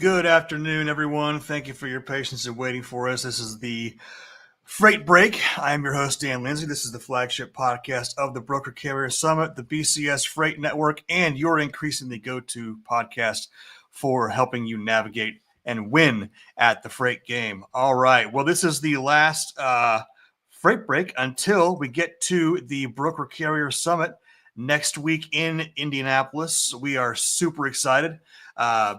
Good afternoon, everyone. Thank you for your patience in waiting for us. This is the Freight Break. I am your host, Dan Lindsey. This is the flagship podcast of the Broker Carrier Summit, the BCS Freight Network, and your increasingly go-to podcast for helping you navigate and win at the freight game. All right. Well, this is the last Freight Break until we get to the Broker Carrier Summit next week in Indianapolis. We are super excited.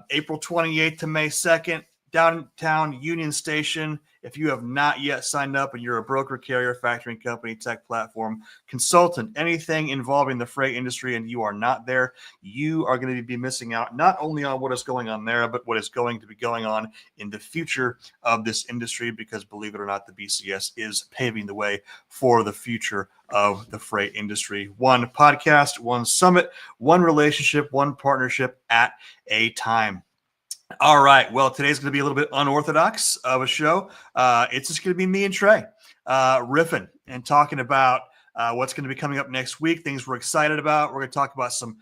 April 28th to May 2nd, downtown Union Station. If you have not yet signed up and you're a broker, carrier, factoring company, tech platform, consultant, anything involving the freight industry, and you are not there, you are going to be missing out not only on what is going on there, but what is going to be going on in the future of this industry, because believe it or not, the BCS is paving the way for the future of the freight industry. One podcast, one summit, one relationship, one partnership at a time. All right. Well, today's going to be a little bit unorthodox of a show. It's just going to be me and Trey riffing and talking about what's going to be coming up next week, things we're excited about. We're going to talk about some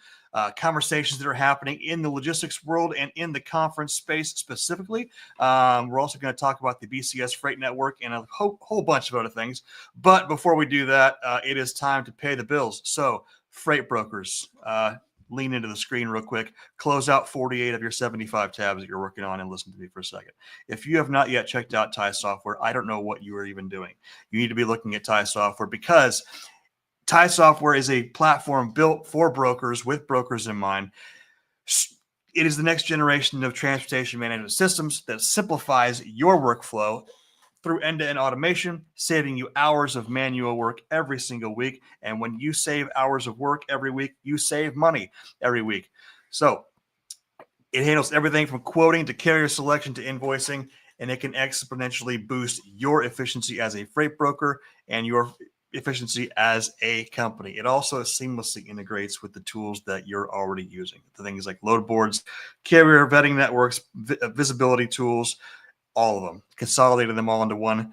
conversations that are happening in the logistics world and in the conference space specifically. We're also going to talk about the BCS Freight Network and a whole bunch of other things. But before we do that, it is time to pay the bills. So, freight brokers, lean into the screen real quick, close out 48 of your 75 tabs that you're working on, and listen to me for a second. If you have not yet checked out TIE Software, I don't know what you are even doing. You need to be looking at TIE Software, because TIE Software is a platform built for brokers with brokers in mind. It is the next generation of transportation management systems that simplifies your workflow through end-to-end automation, saving you hours of manual work every single week. And when you save hours of work every week, you save money every week. So it handles everything from quoting to carrier selection to invoicing, and it can exponentially boost your efficiency as a freight broker and your efficiency as a company. It also seamlessly integrates with the tools that you're already using. The things like load boards, carrier vetting networks, visibility tools, all of them, consolidated them all into one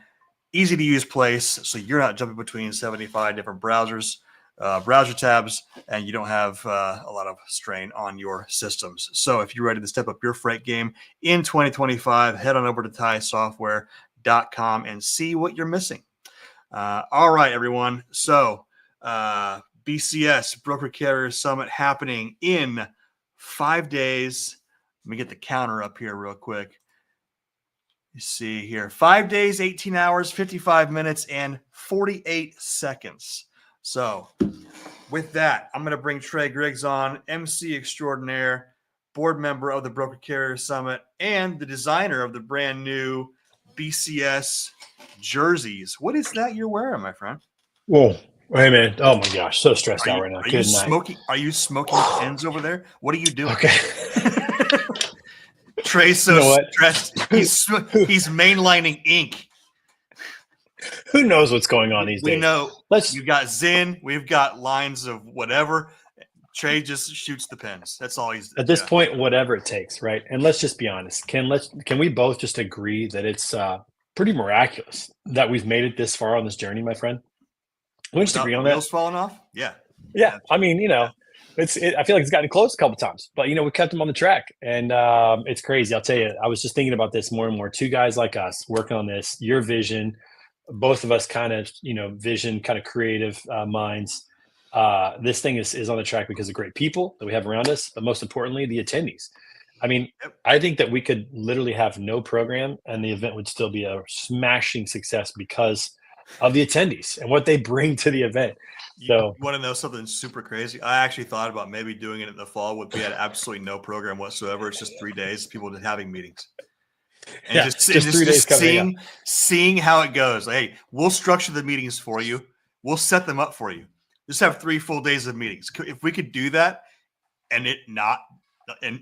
easy to use place, so you're not jumping between 75 different browser tabs, and you don't have a lot of strain on your systems. So if you're ready to step up your freight game in 2025, head on over to tiesoftware.com and see what you're missing. All right, everyone. So BCS Broker Carrier Summit happening in 5 days. Let me get the counter up here real quick. You see here, 5 days, 18 hours, 55 minutes, and 48 seconds. So with that, I'm going to bring Trey Griggs on, MC extraordinaire, board member of the Broker Carrier Summit, and the designer of the brand new BCS jerseys. What is that you're wearing, my friend? Whoa. Hey, man. Oh, my gosh. So stressed out right now. Good night. Are you smoking pens over there? What are you doing? Okay. Trey's so stressed. He's mainlining ink. Who knows what's going on these days? We know. You've got Zen. We've got lines of whatever. Trey just shoots the pens. That's all he's doing. At this point, whatever it takes, right? And let's just be honest. Can we both just agree that it's pretty miraculous that we've made it this far on this journey, my friend? We just agree on that. Wheels falling off? Yeah. I mean, I feel like it's gotten close a couple times, but we kept them on the track, and it's crazy. I'll tell you, I was just thinking about this more and more. Two guys like us working on this, your vision, both of us kind of, vision, kind of creative minds. This thing is on the track because of great people that we have around us, but most importantly, the attendees. I mean, I think that we could literally have no program and the event would still be a smashing success because of the attendees and what they bring to the event. So, you want to know something super crazy? I actually thought about maybe doing it in the fall. We had absolutely no program whatsoever. It's just 3 days, people just having meetings. And Yeah, just 3 days coming. Seeing how it goes. Like, hey, we'll structure the meetings for you. We'll set them up for you. Just have 3 full days of meetings. If we could do that and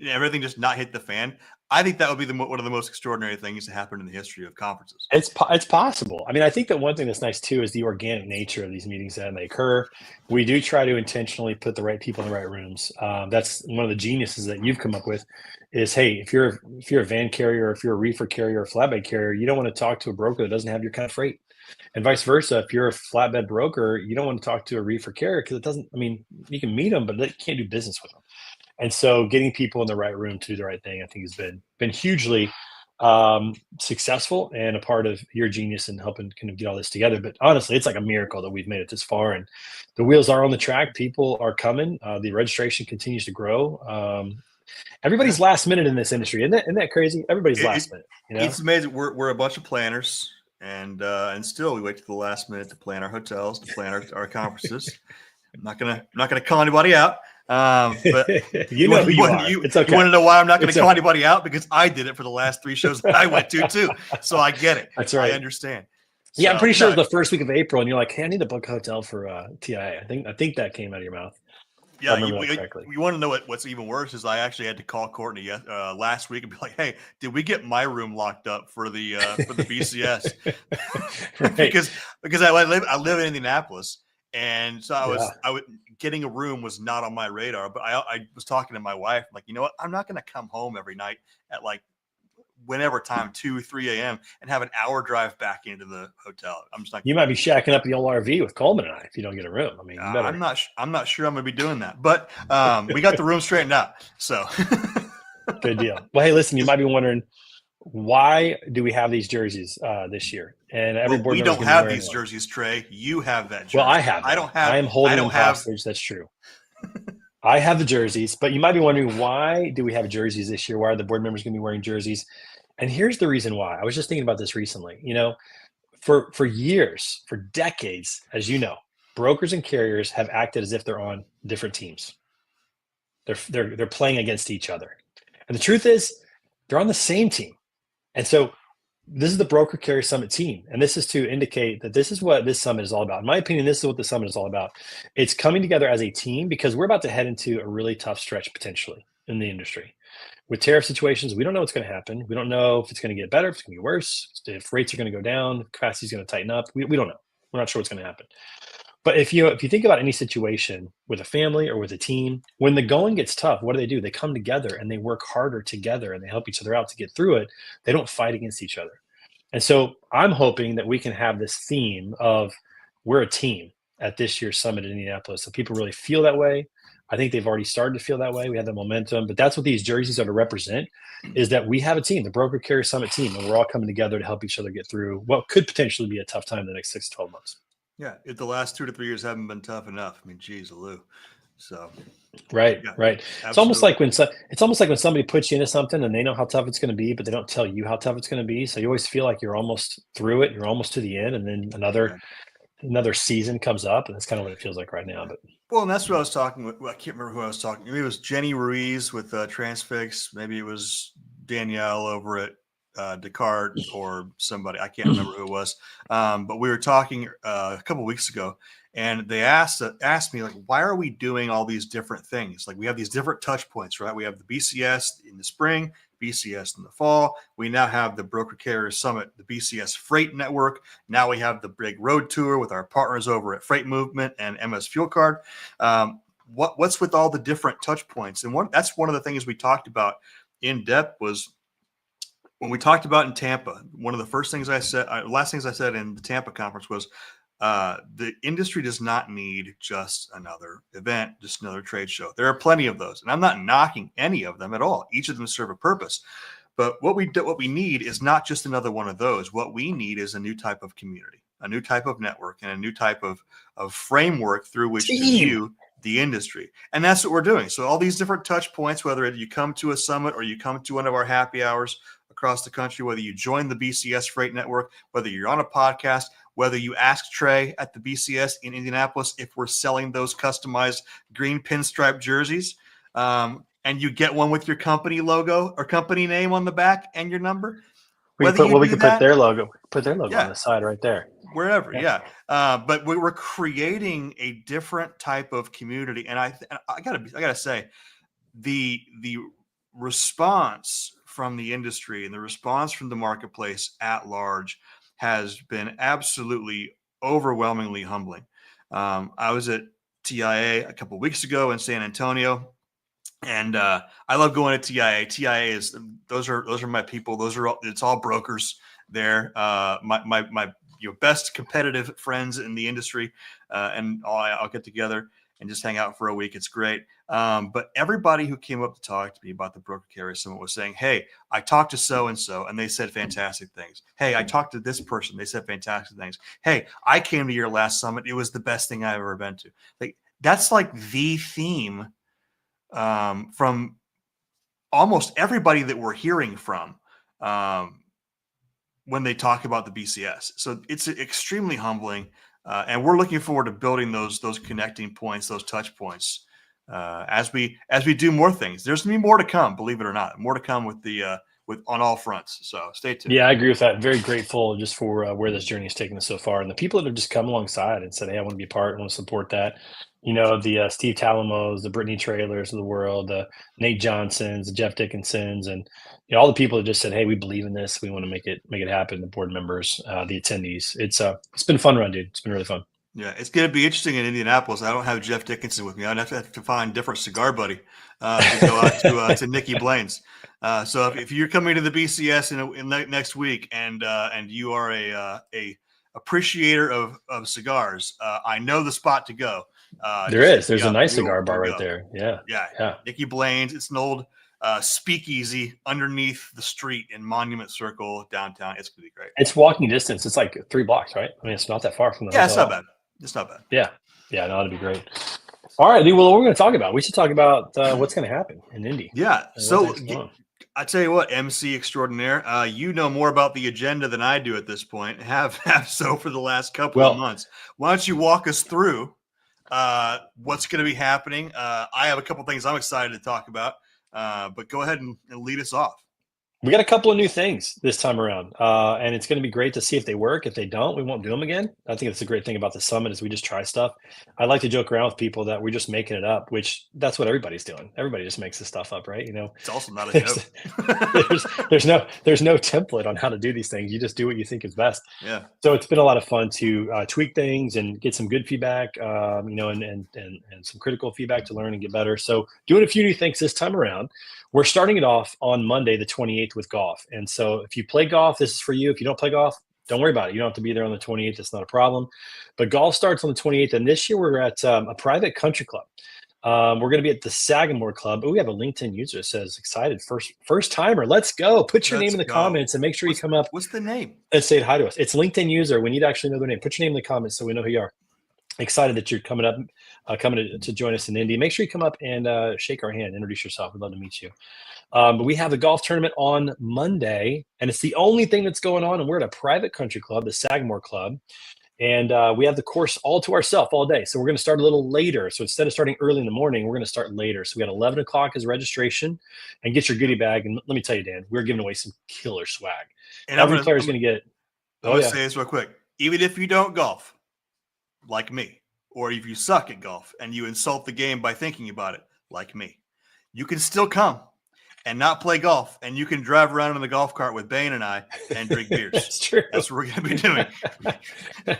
everything just not hit the fan, I think that would be one of the most extraordinary things to happen in the history of conferences. It's possible. I mean, I think that one thing that's nice too is the organic nature of these meetings that they occur. We do try to intentionally put the right people in the right rooms. That's one of the geniuses that you've come up with. Is hey, if you're a van carrier, or if you're a reefer carrier or a flatbed carrier, you don't want to talk to a broker that doesn't have your kind of freight, and vice versa. If you're a flatbed broker, you don't want to talk to a reefer carrier because it doesn't. I mean, you can meet them, but you can't do business with them. And so getting people in the right room to do the right thing, I think has been hugely successful and a part of your genius in helping kind of get all this together. But honestly, it's like a miracle that we've made it this far, and the wheels are on the track. People are coming. The registration continues to grow. Everybody's last minute in this industry. Isn't that crazy? Everybody's last minute. You know? It's amazing. We're a bunch of planners, and still we wait to the last minute to plan our hotels, to plan our conferences. I'm not gonna call anybody out. But you know who you are. It's okay. You want to know why I'm not going to call anybody out? Because I did it for the last 3 shows that I went to too. So I get it. That's right. I understand. Yeah, I'm pretty sure it was the first week of April, and you're like, "Hey, I need to book a hotel for TIA." I think that came out of your mouth. Yeah, you want to know what's even worse is I actually had to call Courtney last week and be like, "Hey, did we get my room locked up for the BCS?" Right. because I live in Indianapolis. And so I was getting a room was not on my radar, but I was talking to my wife, like, you know what? I'm not going to come home every night at like whenever time, 2, 3 a.m. and have an hour drive back into the hotel. I'm just like, you might be shacking up the old RV with Coleman and I if you don't get a room. I mean, I'm not sure I'm going to be doing that, but we got the room straightened out. So good deal. Well, hey, listen, you might be wondering, why do we have these jerseys this year? And we don't have these jerseys, Trey. You have that jersey. Well, I have. I don't have. I am holding them hostage. That's true. I have the jerseys, but you might be wondering, why do we have jerseys this year? Why are the board members going to be wearing jerseys? And here's the reason why. I was just thinking about this recently. You know, for years, for decades, as you know, brokers and carriers have acted as if they're on different teams. They're playing against each other, and the truth is, they're on the same team. And so this is the Broker Carrier Summit team. And this is to indicate that this is what this summit is all about. In my opinion, this is what the summit is all about. It's coming together as a team because we're about to head into a really tough stretch potentially in the industry. With tariff situations, we don't know what's going to happen. We don't know if it's going to get better, if it's going to get worse, if rates are going to go down, if capacity is going to tighten up. We don't know. We're not sure what's going to happen. But if you think about any situation with a family or with a team, when the going gets tough, what do? They come together and they work harder together and they help each other out to get through it. They don't fight against each other. And so I'm hoping that we can have this theme of we're a team at this year's summit in Indianapolis. So people really feel that way. I think they've already started to feel that way. We have the momentum, but that's what these jerseys are to represent, is that we have a team, the Broker Carrier Summit team, and we're all coming together to help each other get through what could potentially be a tough time in the next 6 to 12 months. Yeah, if the last 2 to 3 years haven't been tough enough, I mean, geez, Lou. So, right. It's almost like when somebody puts you into something and they know how tough it's going to be, but they don't tell you how tough it's going to be. So you always feel like you're almost through it, you're almost to the end, and then another season comes up, and that's kind of what it feels like right now. But and that's what I was talking with. Well, I can't remember who I was talking. Maybe it was Jenny Ruiz with Transfix. Maybe it was Danielle over at Descartes or somebody. I can't remember who it was. But we were talking a couple of weeks ago, and they asked me, like, why are we doing all these different things? Like, we have these different touch points, right? We have the BCS in the spring, BCS in the fall. We now have the Broker Carrier Summit, the BCS Freight Network. Now we have the big road tour with our partners over at Freight Movement and MS Fuel Card. What's with all the different touch points? And that's one of the things we talked about in depth was when we talked about in Tampa. One of the last things I said in the Tampa conference was the industry does not need just another event, just another trade show. There are plenty of those, and I'm not knocking any of them at all. Each of them serve a purpose. But what we need is not just another one of those. What we need is a new type of community, a new type of network, and a new type of framework through which to view the industry. And that's what we're doing. So all these different touch points, whether you come to a summit or you come to one of our happy hours across the country, whether you join the BCS Freight Network, whether you're on a podcast, whether you ask Trey at the BCS in Indianapolis if we're selling those customized green pinstripe jerseys, and you get one with your company logo or company name on the back and your number, We Whether you do can put that, their logo on yeah, the side right there. wherever, Yeah. yeah. But we're creating a different type of community, and I gotta say, the response from the industry and the response from the marketplace at large has been absolutely overwhelmingly humbling. I was at TIA a couple weeks ago in San Antonio, and I love going to TIA. TIA is those are my people. It's all brokers there. My best competitive friends in the industry, and I'll get together and just hang out for a week. It's great. But everybody who came up to talk to me about the Broker Carrier Summit was saying, "Hey, I talked to so and so, and they said fantastic things. Hey, I talked to this person, they said fantastic things. Hey, I came to your last summit. It was the best thing I've ever been to." Like that's like the theme from almost everybody that we're hearing from when they talk about the BCS. So it's extremely humbling, and we're looking forward to building those connecting points, those touch points, as we do more things. There's gonna be more to come, believe it or not, more to come with the with on all fronts. So stay tuned. Yeah, I agree with that. Very grateful just for where this journey has taken us so far, and the people that have just come alongside and said, "Hey, I want to be a part. I want to support that." The Steve Talamos, the Brittany Trailers of the world, the Nate Johnsons, the Jeff Dickinsons, and all the people that just said, "Hey, we believe in this. We want to make it happen." The board members, the attendees. It's been a fun run, dude. It's been really fun. Yeah, it's going to be interesting in Indianapolis. I don't have Jeff Dickinson with me. I'd have to find a different cigar buddy to go out to Nikki Blaine's. So if you're coming to the BCS in next week and you are a appreciator of cigars, I know the spot to go. There's a nice cigar bar right there. Yeah. Nikki Blaine's. It's an old speakeasy underneath the street in Monument Circle downtown. It's going to be great. It's walking distance. It's like 3 blocks, right? I mean, it's not that far from the Yeah, hotel. it's not bad. It's not bad. Yeah, no, that'd be great. All right, dude. Well, what we're going to talk about? We should talk about what's going to happen in Indy. Yeah. So I tell you what, MC extraordinaire, you know more about the agenda than I do at this point. Have so for the last couple of months. Why don't you walk us through what's going to be happening? I have a couple things I'm excited to talk about, but go ahead and lead us off. We got a couple of new things this time around, and it's going to be great to see if they work. If they don't, we won't do them again. I think that's a great thing about the summit is we just try stuff. I like to joke around with people that we're just making it up, which that's what everybody's doing. Everybody just makes this stuff up, right? It's also not a joke. there's no template on how to do these things. You just do what you think is best. Yeah. So it's been a lot of fun to tweak things and get some good feedback, and some critical feedback to learn and get better. So doing a few new things this time around. We're starting it off on Monday, the 28th with golf. And so if you play golf, this is for you. If you don't play golf, don't worry about it. You don't have to be there on the 28th. It's not a problem. But golf starts on the 28th. And this year we're at a private country club. We're going to be at the Sagamore Club. But we have a LinkedIn user that says, excited, first timer. Let's go. Put your name in the comments and make sure you come up. What's the name? And say hi to us. It's LinkedIn user. We need to actually know their name. Put your name in the comments so we know who you are. Excited that you're coming to join us in Indy. Make sure you come up and shake our hand, introduce yourself. We'd love to meet you. But we have the golf tournament on Monday, and it's the only thing that's going on. And we're at a private country club, the Sagamore Club, and we have the course all to ourselves all day. So we're going to start a little later. So instead of starting early in the morning, we're going to start later. So we got 11 o'clock as registration, and get your goodie bag. And let me tell you, Dan, we're giving away some killer swag. And every player's going to get. I'm going to say this real quick. Even if you don't golf, like me, or if you suck at golf and you insult the game by thinking about it, like me, you can still come and not play golf, and you can drive around in the golf cart with Bane and I and drink beers. That's true. That's what we're going to be doing.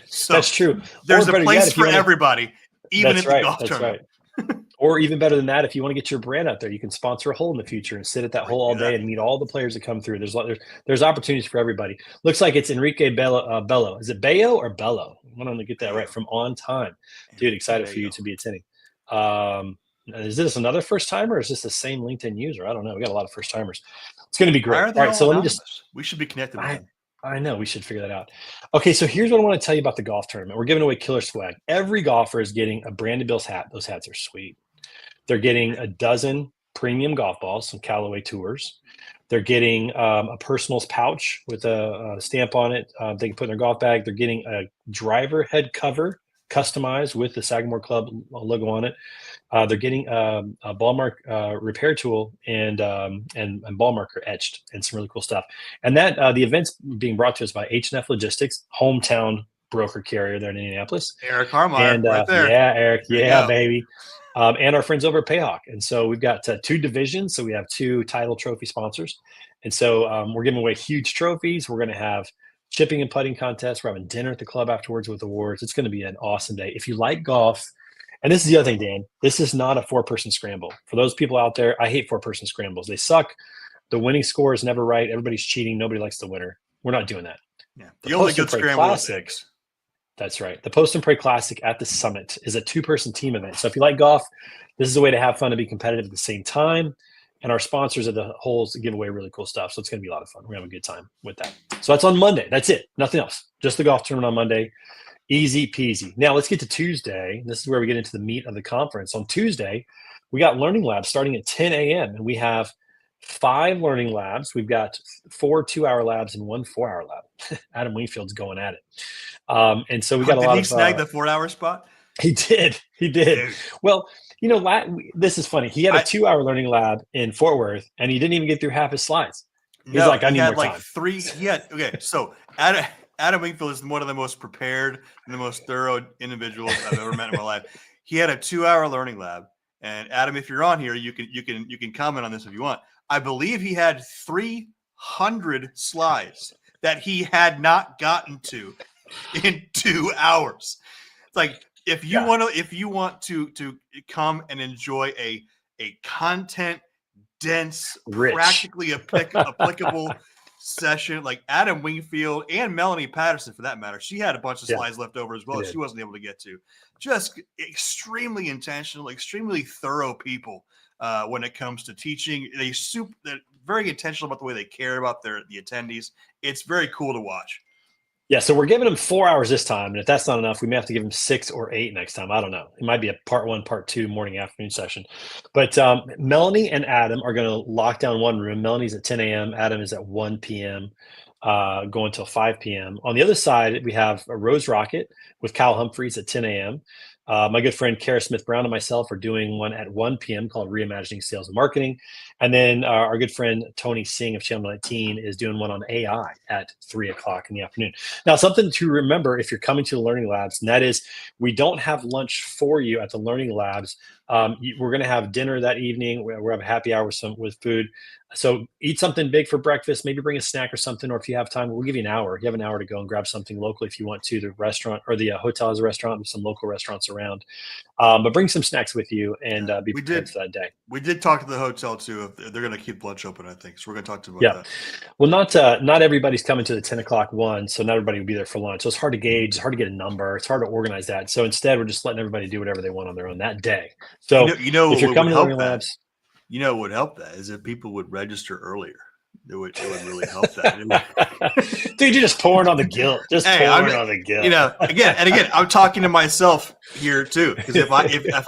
So that's true. There's a place for everybody, even at the golf tournament. Right. Or even better than that, if you want to get your brand out there, you can sponsor a hole in the future and sit at that hole all day and meet all the players that come through. There's opportunities for everybody. Looks like it's Enrique Bello. Is it Bello or Bello? I want to get that right. From On Time. Dude, excited for you to be attending. Is this another first timer or is this the same LinkedIn user? I don't know. We got a lot of first timers. It's going to be great. All right, so we should be connected with them. I know we should figure that out. Okay, so here's what I want to tell you about the golf tournament. We're giving away killer swag. Every golfer is getting a Brandon Bills hat. Those hats are sweet. They're getting a dozen premium golf balls, some Callaway Tours. They're getting a personals pouch with a stamp on it. They can put in their golf bag. They're getting a driver head cover customized with the Sagamore Club logo on it. They're getting a ball mark repair tool and ball marker etched and some really cool stuff. And that the event's being brought to us by H&F Logistics, hometown broker carrier there in Indianapolis. Eric Harmeyer, And right there. yeah, Eric, There you yeah, go. baby. And our friends over at Payhawk. And so we've got 2 divisions. So we have 2 title trophy sponsors. And so we're giving away huge trophies. We're going to have chipping and putting contests. We're having dinner at the club afterwards with awards. It's going to be an awesome day. If you like golf, and this is the other thing, Dan, this is not a 4-person scramble. For those people out there, I hate 4-person scrambles. They suck. The winning score is never right. Everybody's cheating. Nobody likes the winner. We're not doing that. Yeah. The only good scramble is six. That's right. The Post and Pray Classic at the Summit is a 2-person team event. So if you like golf, this is a way to have fun and be competitive at the same time. And our sponsors of the holes give away really cool stuff. So it's going to be a lot of fun. We're going to have a good time with that. So that's on Monday. That's it. Nothing else. Just the golf tournament on Monday. Easy peasy. Now let's get to Tuesday. This is where we get into the meat of the conference. On Tuesday, we got learning labs starting at 10 a.m. And we have 5 learning labs. We've got 4 2-hour labs and 1 4-hour lab. Adam Wingfield's going at it. And so we got a lot of. Did he snag the 4-hour spot? He did. Dude. Well, this is funny. He had a 2-hour learning lab in Fort Worth, and he didn't even get through half his slides. He's like, I need more time. 3. Okay, so Adam Wingfield is one of the most prepared and the most thorough individuals I've ever met in my life. He had a 2-hour learning lab, and Adam, if you're on here, you can comment on this if you want. I believe he had 300 slides that he had not gotten to in 2 hours. It's like if you want to come and enjoy a content dense, rich, practically applicable session, like Adam Wingfield and Melanie Patterson, for that matter, she had a bunch of slides left over as well that she wasn't able to get to. Just extremely intentional, extremely thorough people when it comes to teaching. They're very intentional about the way they care about the attendees. It's very cool to watch. Yeah, so we're giving them 4 hours this time, and if that's not enough, we may have to give them 6 or 8 next time. I don't know. It might be a part 1, part 2 morning, afternoon session. But Melanie and Adam are going to lock down one room. Melanie's at 10 a.m. Adam is at 1 p.m., going until 5 p.m. On the other side, we have a Rose Rocket with Kyle Humphreys at 10 a.m. My good friend Kara Smith-Brown and myself are doing one at 1 p.m. called Reimagining Sales and Marketing. And then our good friend Tony Singh of Channel 19 is doing one on AI at 3 o'clock in the afternoon. Now, something to remember if you're coming to the Learning Labs, and that is we don't have lunch for you at the Learning Labs. We're going to have dinner that evening. We're have a happy hour with food. So eat something big for breakfast, maybe bring a snack or something, or if you have time, we'll give you an hour. You have an hour to go and grab something locally if you want to. The restaurant or the hotel has a restaurant. There's some local restaurants around. But bring some snacks with you and be prepared for that day. We did talk to the hotel too. If they're going to keep lunch open, I think. So we're going to talk to them about that. Well, not everybody's coming to the 10 o'clock one, so not everybody will be there for lunch. So it's hard to gauge. It's hard to get a number. It's hard to organize that. So instead, we're just letting everybody do whatever they want on their own that day. So if you're coming to Learning Labs, what would help that is if people would register earlier. It would really help that. Dude, you're just pouring on the guilt. On the guilt. Again, I'm talking to myself here too. Because if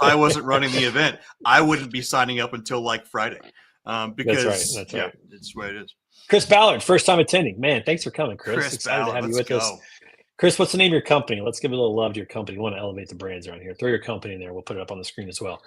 I wasn't running the event, I wouldn't be signing up until like Friday. Because that's right. It's the way it is. Chris Ballard, first time attending. Man, thanks for coming, Chris. Excited Ballard, to have you with us. Chris, what's the name of your company? Let's give a little love to your company. We want to elevate the brands around here. Throw your company in there. We'll put it up on the screen as well.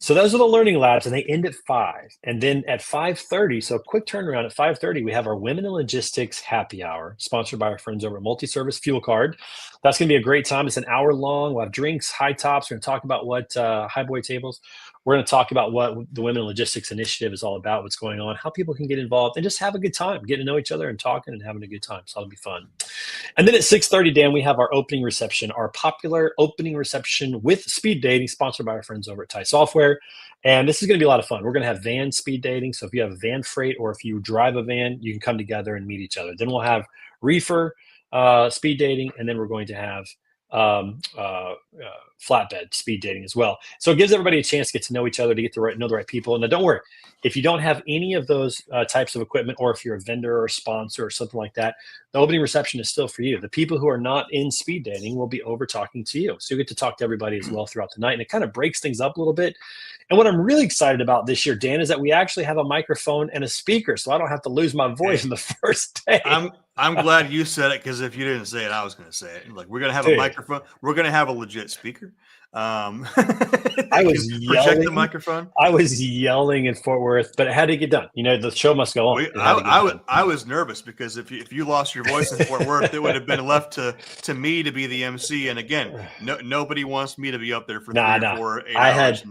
So those are the Learning Labs, and they end at 5. And then at 5:30, so quick turnaround, at 5:30, we have our Women in Logistics Happy Hour, sponsored by our friends over at Multi-Service Fuel Card. That's going to be a great time. It's an hour long. We'll have drinks, high tops. We're going to talk about what high boy tables. We're going to talk about what the Women in Logistics Initiative is all about, what's going on, how people can get involved, and just have a good time, getting to know each other and talking and having a good time. So that'll be fun. And then at 6:30, Dan, we have our opening reception, our popular opening reception with speed dating, sponsored by our friends over at Ty Software. And this is going to be a lot of fun. We're going to have van speed dating. So if you have a van freight or if you drive a van, you can come together and meet each other. Then we'll have reefer speed dating, and then we're going to have flatbed speed dating as well. So it gives everybody a chance to get to know each other, to get to know the right people. And now don't worry, if you don't have any of those types of equipment, or if you're a vendor or a sponsor or something like that, the opening reception is still for you. The people who are not in speed dating will be over talking to you. So you get to talk to everybody as well throughout the night. And it kind of breaks things up a little bit. And what I'm really excited about this year, Dan, is that we actually have a microphone and a speaker, so I don't have to lose my voice in the first day. I'm glad you said it, because if you didn't say it, I was going to say it. Like, we're going to have a microphone. We're going to have a legit speaker. I was project the yelling. microphone. I was yelling in Fort Worth, but it had to get done. The show must go on. I was nervous, because if you lost your voice in Fort Worth, it would have been left to me to be the MC. And again, nobody wants me to be up there for 3 or 4, 8 hours.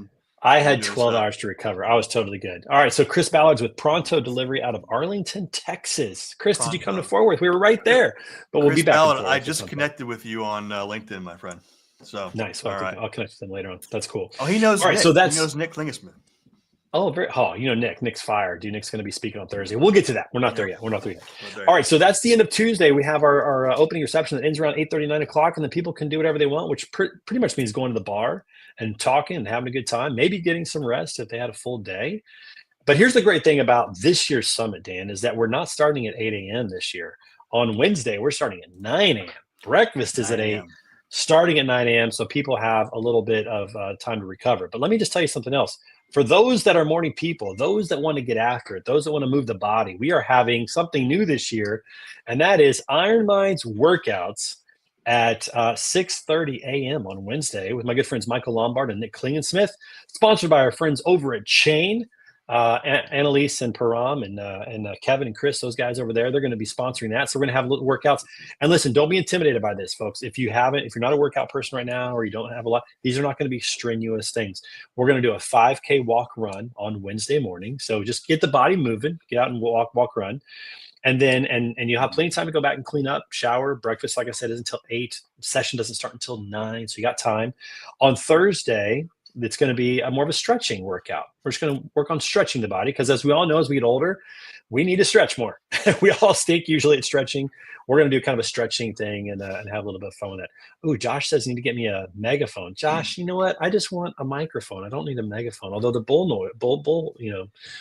I had 12 hours to recover. I was totally good. All right, so Chris Ballard's with Pronto Delivery out of Arlington, Texas. Chris, did you come to Fort Worth? We were right there, but we'll be back. Ballard, I just connected with you on LinkedIn, my friend. So nice. Well, I'll connect with him later on. That's cool. Oh, he knows. All right, Nick. So he knows Nick Klingesmith. Oh, Nick. Nick's fired. Nick's going to be speaking on Thursday. We'll get to that. We're not there yet. All right, so that's the end of Tuesday. We have our opening reception that ends around 8:30, 9 o'clock, and then people can do whatever they want, which pretty much means going to the bar and talking and having a good time, maybe getting some rest if they had a full day. But here's the great thing about this year's summit, Dan, is that we're not starting at 8 a.m. this year. On Wednesday, we're starting at 9 a.m. Breakfast is at 8, starting at 9 a.m., so people have a little bit of time to recover. But let me just tell you something else. For those that are morning people, those that want to get after it, those that want to move the body, we are having something new this year, and that is Iron Minds workouts at 6:30 a.m. on Wednesday with my good friends Michael Lombard and Nick Klingensmith, sponsored by our friends over at Chain. Annalise and Param and Kevin and Chris, those guys over there, they're going to be sponsoring that. So we're going to have little workouts. And listen, don't be intimidated by this, folks. If you're not a workout person right now, or you don't have a lot, these are not going to be strenuous things. We're going to do a 5K walk run on Wednesday morning. So just get the body moving, get out and walk, run. And then, and you'll have plenty of time to go back and clean up, shower. Breakfast, like I said, isn't until 8. Session doesn't start until 9. So you got time. On Thursday, it's going to be more of a stretching workout. We're just going to work on stretching the body, because as we all know, as we get older, we need to stretch more. We all stink usually at stretching. We're going to do kind of a stretching thing and have a little bit of fun with it. Ooh, Josh says you need to get me a megaphone. Josh, you know what? I just want a microphone. I don't need a megaphone. Although the bull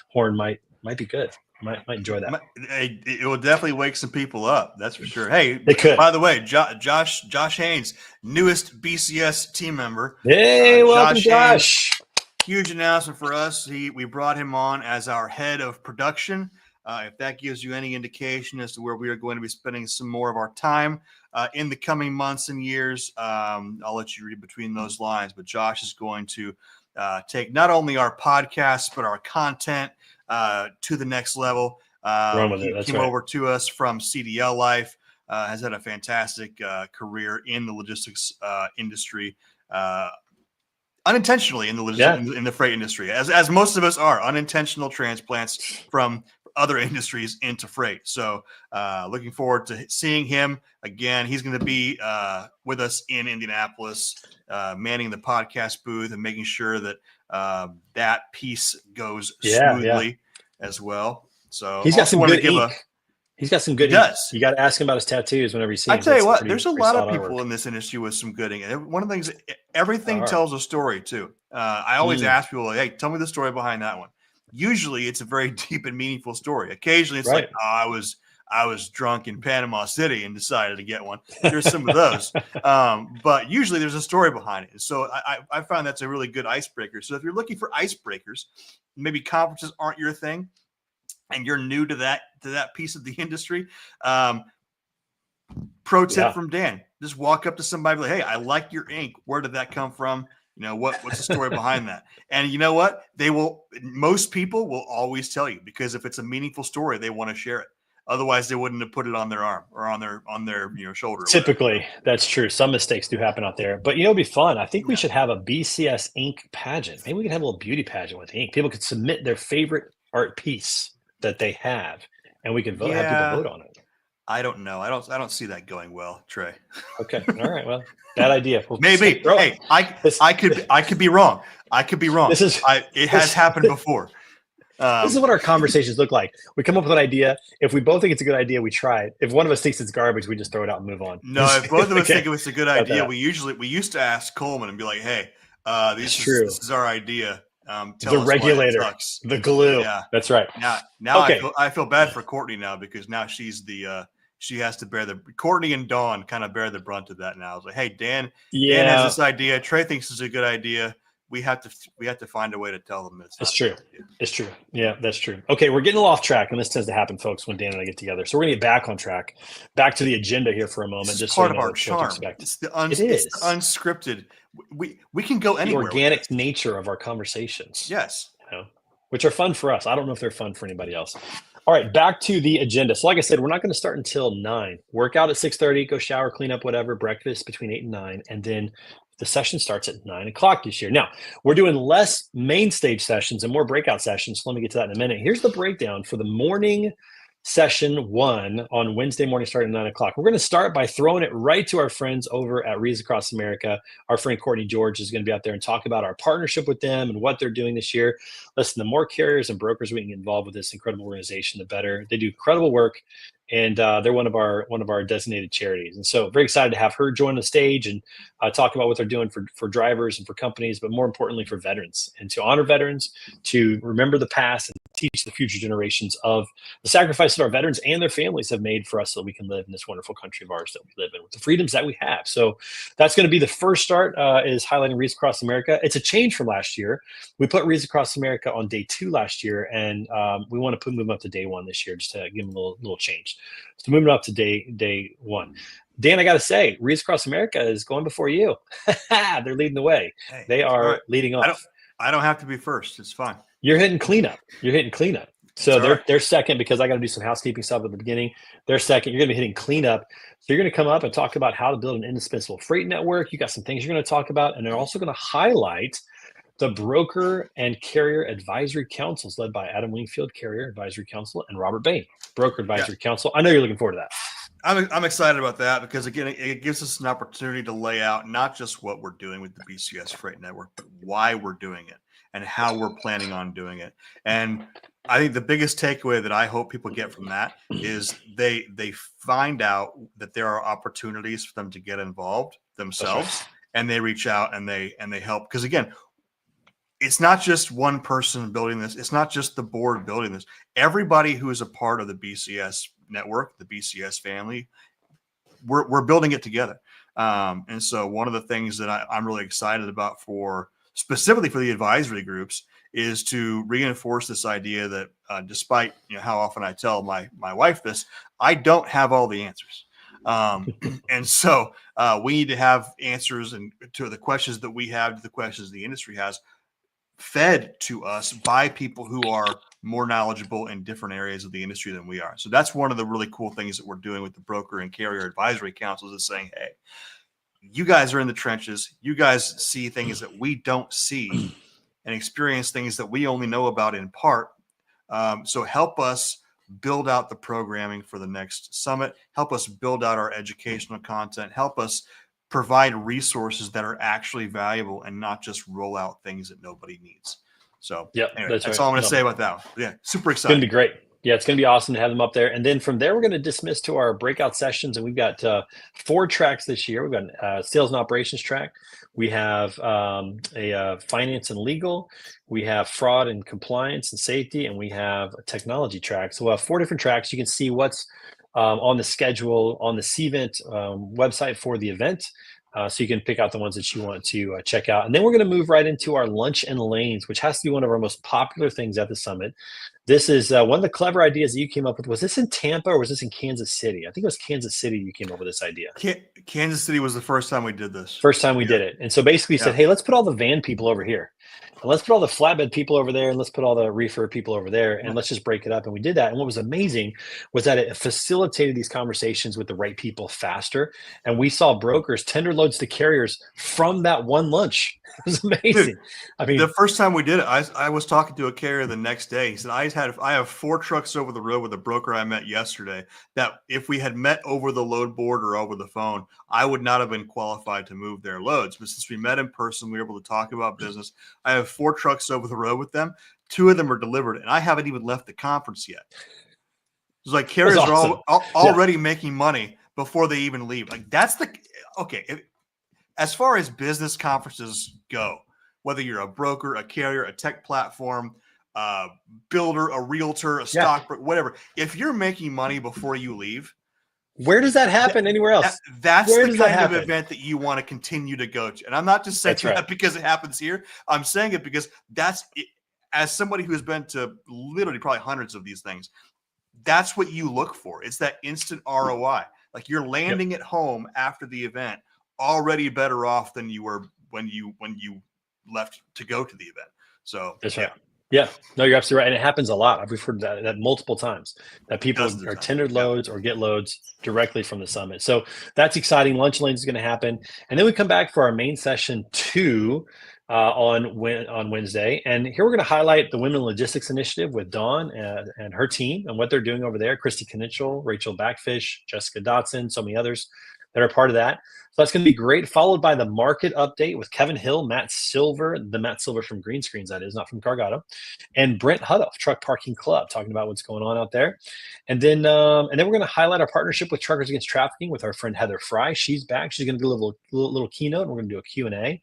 horn might be good. Might enjoy that. It will definitely wake some people up. That's for sure. Hey, it could. By the way, Josh Haynes, newest BCS team member. Hey, welcome, Josh. Huge announcement for us. We brought him on as our head of production. If that gives you any indication as to where we are going to be spending some more of our time in the coming months and years, I'll let you read between those lines. But Josh is going to take not only our podcasts, but our content to the next level. He came over to us from CDL Life, has had a fantastic career in the logistics industry, unintentionally in the in the freight industry, as most of us are, unintentional transplants from other industries into freight. So looking forward to seeing him again. He's going to be with us in Indianapolis, manning the podcast booth and making sure that that piece goes smoothly as well. So he's got some good ink. He's got some good ink. You got to ask him about his tattoos whenever you see him. I tell you what, there's a lot of people in this industry with some good ink. One of the things, everything tells a story too. I always ask people, like, hey, tell me the story behind that one. Usually it's a very deep and meaningful story. Occasionally it's like, oh, I was drunk in Panama City and decided to get one. There's some of those. But usually there's a story behind it. So I found that's a really good icebreaker. So if you're looking for icebreakers, maybe conferences aren't your thing and you're new to that piece of the industry, pro tip from Dan, just walk up to somebody and be like, hey, I like your ink. Where did that come from? You know, what's the story behind that? And you know what? Most people will always tell you, because if it's a meaningful story, they want to share it. Otherwise, they wouldn't have put it on their arm or on their shoulder. Typically, that's true. Some mistakes do happen out there, but it'd be fun. I think we should have a BCS ink pageant. Maybe we could have a little beauty pageant with ink. People could submit their favorite art piece that they have, and we could have people vote on it. I don't know. I don't see that going well, Trey. Okay. All right. Well, bad idea. Maybe. Hey, I could be wrong. I could be wrong. It has happened before. This is what our conversations look like. We come up with an idea. If we both think it's a good idea, we try it. If one of us thinks it's garbage, we just throw it out and move on. No, if both of us think it was a good idea, we used to ask Coleman and be like, "Hey, this is our idea. Tell the regulator, the glue." Yeah, that's right. Now okay. I feel bad for Courtney now, because now she's she has to bear Courtney and Dawn kind of bear the brunt of that now. I was like, "Hey, Dan has this idea. Trey thinks it's a good idea. we have to find a way to tell them it's true. It's true. Yeah, that's true. Okay, we're getting a little off track, and this tends to happen, folks, when Dan and I get together. So we're gonna get back on track, back to the agenda here for a moment, just part so you of know our what to charm. expect. It's the It's the unscripted. We can go anywhere. The organic nature of our conversations. Yes. Which are fun for us. I don't know if they're fun for anybody else. All right, back to the agenda. So like I said, we're not going to start until 9. Workout at 6:30, go shower, clean up, whatever, breakfast between 8 and 9. And then the session starts at 9 o'clock this year. Now, we're doing less main stage sessions and more breakout sessions. So let me get to that in a minute. Here's the breakdown for the morning session 1 on Wednesday morning starting at 9 o'clock. We're going to start by throwing it right to our friends over at Reads Across America. Our friend Courtney George is going to be out there and talk about our partnership with them and what they're doing this year. Listen, the more carriers and brokers we can get involved with this incredible organization, the better. They do incredible work, and they're one of our designated charities. And so very excited to have her join the stage and talk about what they're doing for drivers and for companies, but more importantly for veterans, and to honor veterans, to remember the past and teach the future generations of the sacrifices our veterans and their families have made for us so we can live in this wonderful country of ours that we live in with the freedoms that we have. So that's going to be the first start, is highlighting Reads Across America. It's a change from last year. We put Reads Across America on day 2 last year, and we want to move them up to day 1 this year, just to give them a little change. So moving up to day 1. Dan, I got to say, Reads Across America is going before you. They're leading the way. Hey, they are leading off. I don't have to be first. It's fine. You're hitting cleanup. So right. they're second, because I got to do some housekeeping stuff at the beginning. They're second. You're going to be hitting cleanup. So you're going to come up and talk about how to build an indispensable freight network. You got some things you're going to talk about, and they're also going to highlight the Broker and Carrier Advisory Councils led by Adam Wingfield, Carrier Advisory Council, and Robert Bain, Broker Advisory Council. I know you're looking forward to that. I'm excited about that, because again, it gives us an opportunity to lay out not just what we're doing with the BCS Freight Network, but why we're doing it and how we're planning on doing it. And I think the biggest takeaway that I hope people get from that is they find out that there are opportunities for them to get involved themselves, and they reach out and they help. Because again, it's not just one person building this. It's not just the board building this. Everybody who is a part of the BCS network, the BCS family, we're building it together. And so one of the things that I'm really excited about specifically for the advisory groups is to reinforce this idea that despite how often I tell my wife this, I don't have all the answers. And so we need to have answers to the questions that we have, to the questions the industry has, fed to us by people who are more knowledgeable in different areas of the industry than we are. So that's one of the really cool things that we're doing with the Broker and Carrier Advisory Councils, is saying, hey, you guys are in the trenches. You guys see things that we don't see and experience things that we only know about in part. So help us build out the programming for the next summit. Help us build out our educational content. Help us provide resources that are actually valuable and not just roll out things that nobody needs. So anyway, that's all I'm going to say about that one. Yeah, super excited. It's going to be great. Yeah, it's going to be awesome to have them up there. And then from there, we're going to dismiss to our breakout sessions. And we've got 4 tracks this year. We've got a sales and operations track. We have a finance and legal. We have fraud and compliance and safety. And we have a technology track. So we'll have 4 different tracks. You can see what's on the schedule on the CVent website for the event. So you can pick out the ones that you want to check out. And then we're going to move right into our lunch and lanes, which has to be one of our most popular things at the summit. This is one of the clever ideas that you came up with. Was this in Tampa or was this in Kansas City? I think it was Kansas City you came up with this idea. Kansas City was the first time we did this. First time we did it. And so basically said, hey, let's put all the van people over here. And let's put all the flatbed people over there, and let's put all the reefer people over there, and let's just break it up. And we did that. And what was amazing was that it facilitated these conversations with the right people faster. And we saw brokers tender loads to carriers from that one lunch. It was amazing. Dude, I mean, the first time we did it, I was talking to a carrier the next day. He said, I have 4 trucks over the road with a broker I met yesterday that if we had met over the load board or over the phone, I would not have been qualified to move their loads. But since we met in person, we were able to talk about business. I have 4 trucks over the road with them. 2 of them are delivered, and I haven't even left the conference yet. It's like carriers are already making money before they even leave. Like that's as far as business conferences go, whether you're a broker, a carrier, a tech platform, a builder, a realtor, a stockbroker, whatever, if you're making money before you leave, Where does that happen anywhere else? That's Where the does that kind of happen? event that you want to continue to go to. And I'm not just saying That's right. that because it happens here. I'm saying it because that's it, as somebody who's been to literally probably hundreds of these things, that's what you look for. It's that instant ROI. Like you're landing at home after the event already better off than you were when you left to go to the event. So that's right. Yeah, no, you're absolutely right. And it happens a lot. I've heard that multiple times, that people are tendered loads or get loads directly from the summit. So that's exciting. Lunch Lanes is going to happen. And then we come back for our main session 2 on Wednesday. And here we're going to highlight the Women Logistics Initiative with Dawn and her team and what they're doing over there. Christy Knichel, Rachel Backfish, Jessica Dotson, so many others that are part of that. So that's going to be great, followed by the market update with Kevin Hill, Matt Silver, the Matt Silver from Green Screens, that is, not from Cargado, and Brent Hudoff, Truck Parking Club, talking about what's going on out there. And then we're going to highlight our partnership with Truckers Against Trafficking with our friend Heather Fry. She's back. She's going to do a little keynote, and we're going to do a Q&A.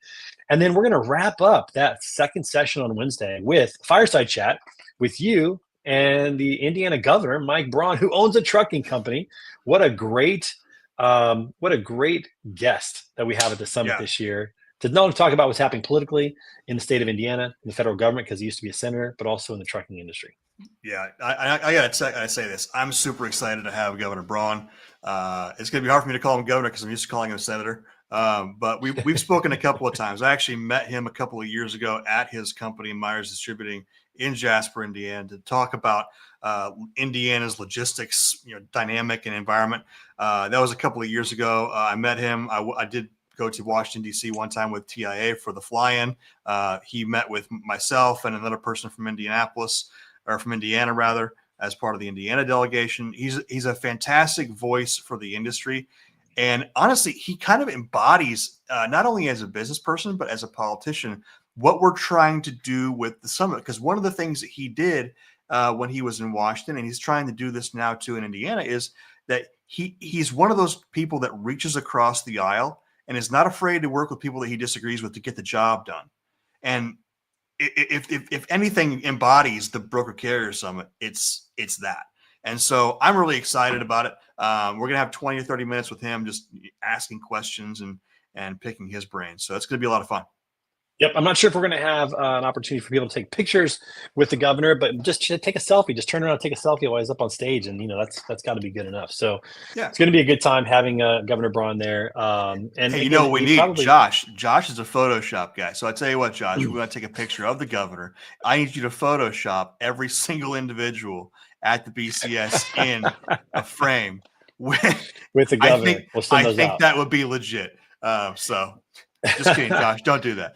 And then we're going to wrap up that second session on Wednesday with Fireside Chat with you and the Indiana governor, Mike Braun, who owns a trucking company. What a great guest that we have at the summit this year, to not only talk about what's happening politically in the state of Indiana, in the federal government, because he used to be a senator, but also in the trucking industry. Yeah, I got to say this. I'm super excited to have Governor Braun. It's going to be hard for me to call him governor because I'm used to calling him senator. But we've spoken a couple of times. I actually met him a couple of years ago at his company, Myers Distributing, in Jasper, Indiana, to talk about Indiana's logistics, dynamic and environment. That was a couple of years ago. I met him. I did go to Washington, D.C. one time with TIA for the fly-in. He met with myself and another person from Indianapolis, or from Indiana rather, as part of the Indiana delegation. He's a fantastic voice for the industry. And honestly, he kind of embodies, not only as a business person, but as a politician, what we're trying to do with the summit. Because one of the things that he did when he was in Washington, and he's trying to do this now too in Indiana, is that he's one of those people that reaches across the aisle and is not afraid to work with people that he disagrees with to get the job done. And if anything embodies the Broker Carrier Summit, it's that. And so I'm really excited about it. We're going to have 20 to 30 minutes with him, just asking questions and picking his brain. So it's going to be a lot of fun. Yep. I'm not sure if we're going to have an opportunity for people to take pictures with the governor, but just take a selfie. Just turn around and take a selfie while he's up on stage, and that's got to be good enough. So it's going to be a good time having Governor Braun there. And hey, we need Josh. Josh is a Photoshop guy. So I tell you what, Josh, we're going to take a picture of the governor. I need you to Photoshop every single individual at the BCS in a frame with the governor. I think that would be legit. So. Just kidding, Josh. Don't do that.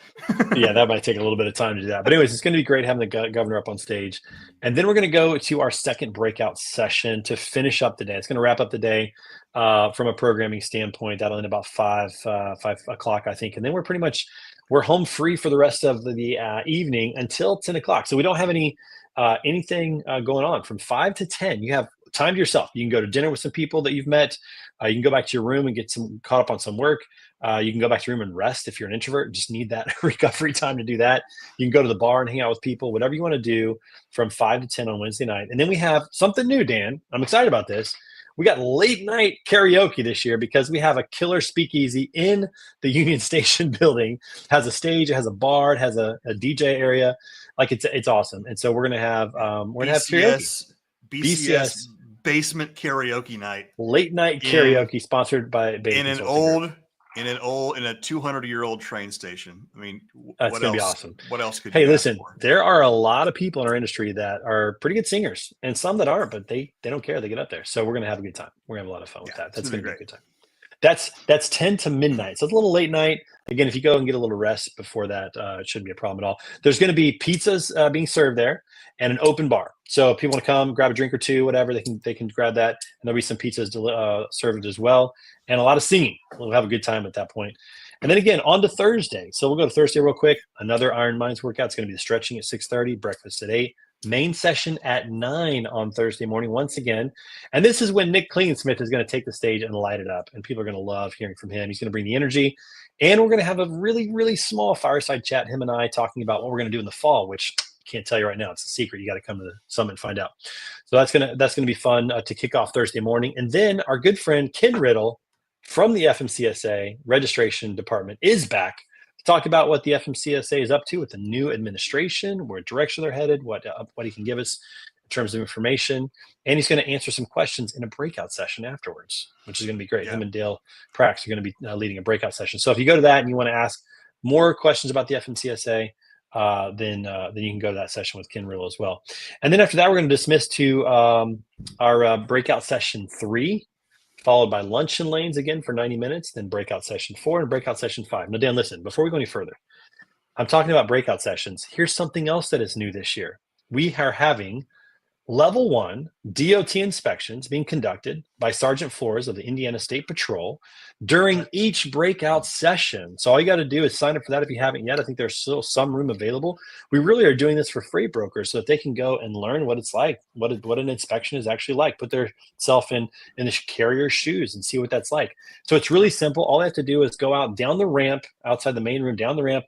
Yeah, that might take a little bit of time to do that. But anyways, it's going to be great having the governor up on stage. And then we're going to go to our second breakout session to finish up the day. It's going to wrap up the day from a programming standpoint. That'll end about 5 o'clock, I think. And then we're home free for the rest of the evening until 10 o'clock. So we don't have anything going on from 5 to 10. You have time to yourself. You can go to dinner with some people that you've met. You can go back to your room and get caught up on some work. You can go back to your room and rest if you're an introvert. Just need that recovery time to do that. You can go to the bar and hang out with people, whatever you want to do from 5 to 10 on Wednesday night. And then we have something new, Dan. I'm excited about this. We got late night karaoke this year because we have a killer speakeasy in the Union Station building. It has a stage, it has a bar, it has a DJ area. Like it's awesome. And so we're gonna have karaoke. BCS basement karaoke night. Late night karaoke sponsored by in a 200-year-old train station. I mean, that's gonna be awesome. What else could you listen, there are a lot of people in our industry that are pretty good singers and some that aren't, but they don't care. They get up there. So we're gonna have a good time. We're gonna have a lot of fun with that. That's gonna be a good time. That's 10 to midnight. So it's a little late night. Again, if you go and get a little rest before that, it shouldn't be a problem at all. There's going to be pizzas being served there and an open bar. So if people want to come, grab a drink or two, whatever, they can grab that. And there'll be some pizzas served as well. And a lot of singing. We'll have a good time at that point. And then again, on to Thursday. So we'll go to Thursday real quick. Another Iron Minds workout. It's going to be the stretching at 6:30, breakfast at 8. Main session at 9 on Thursday morning once again. And this is when Nick Cleansmith is going to take the stage and light it up. And people are going to love hearing from him. He's going to bring the energy. And we're going to have a really, really small fireside chat, him and I, talking about what we're going to do in the fall, which can't tell you right now. It's a secret. You got to come to the summit and find out. So that's gonna be fun to kick off Thursday morning. And then our good friend Ken Riddle from the FMCSA registration department is back to talk about what the FMCSA is up to with the new administration, where direction they're headed, what he can give us in terms of information. And he's going to answer some questions in a breakout session afterwards, which is going to be great. Yeah. Him and Dale Prax are going to be leading a breakout session. So if you go to that and you want to ask more questions about the FMCSA, then you can go to that session with Ken Riddle as well. And then after that, we're going to dismiss to our breakout session 3, followed by lunch and lanes again for 90 minutes, then breakout session 4 and breakout session 5. Now, Dan, listen, before we go any further, I'm talking about breakout sessions. Here's something else that is new this year. We are having Level 1 DOT inspections being conducted by Sergeant Flores of the Indiana State Patrol during each breakout session. So all you got to do is sign up for that if you haven't yet. I think there's still some room available. We really are doing this for freight brokers so that they can go and learn what it's like, what an inspection is actually like, put themselves in the carrier's shoes and see what that's like. So it's really simple. All they have to do is go out down the ramp, outside the main room, down the ramp,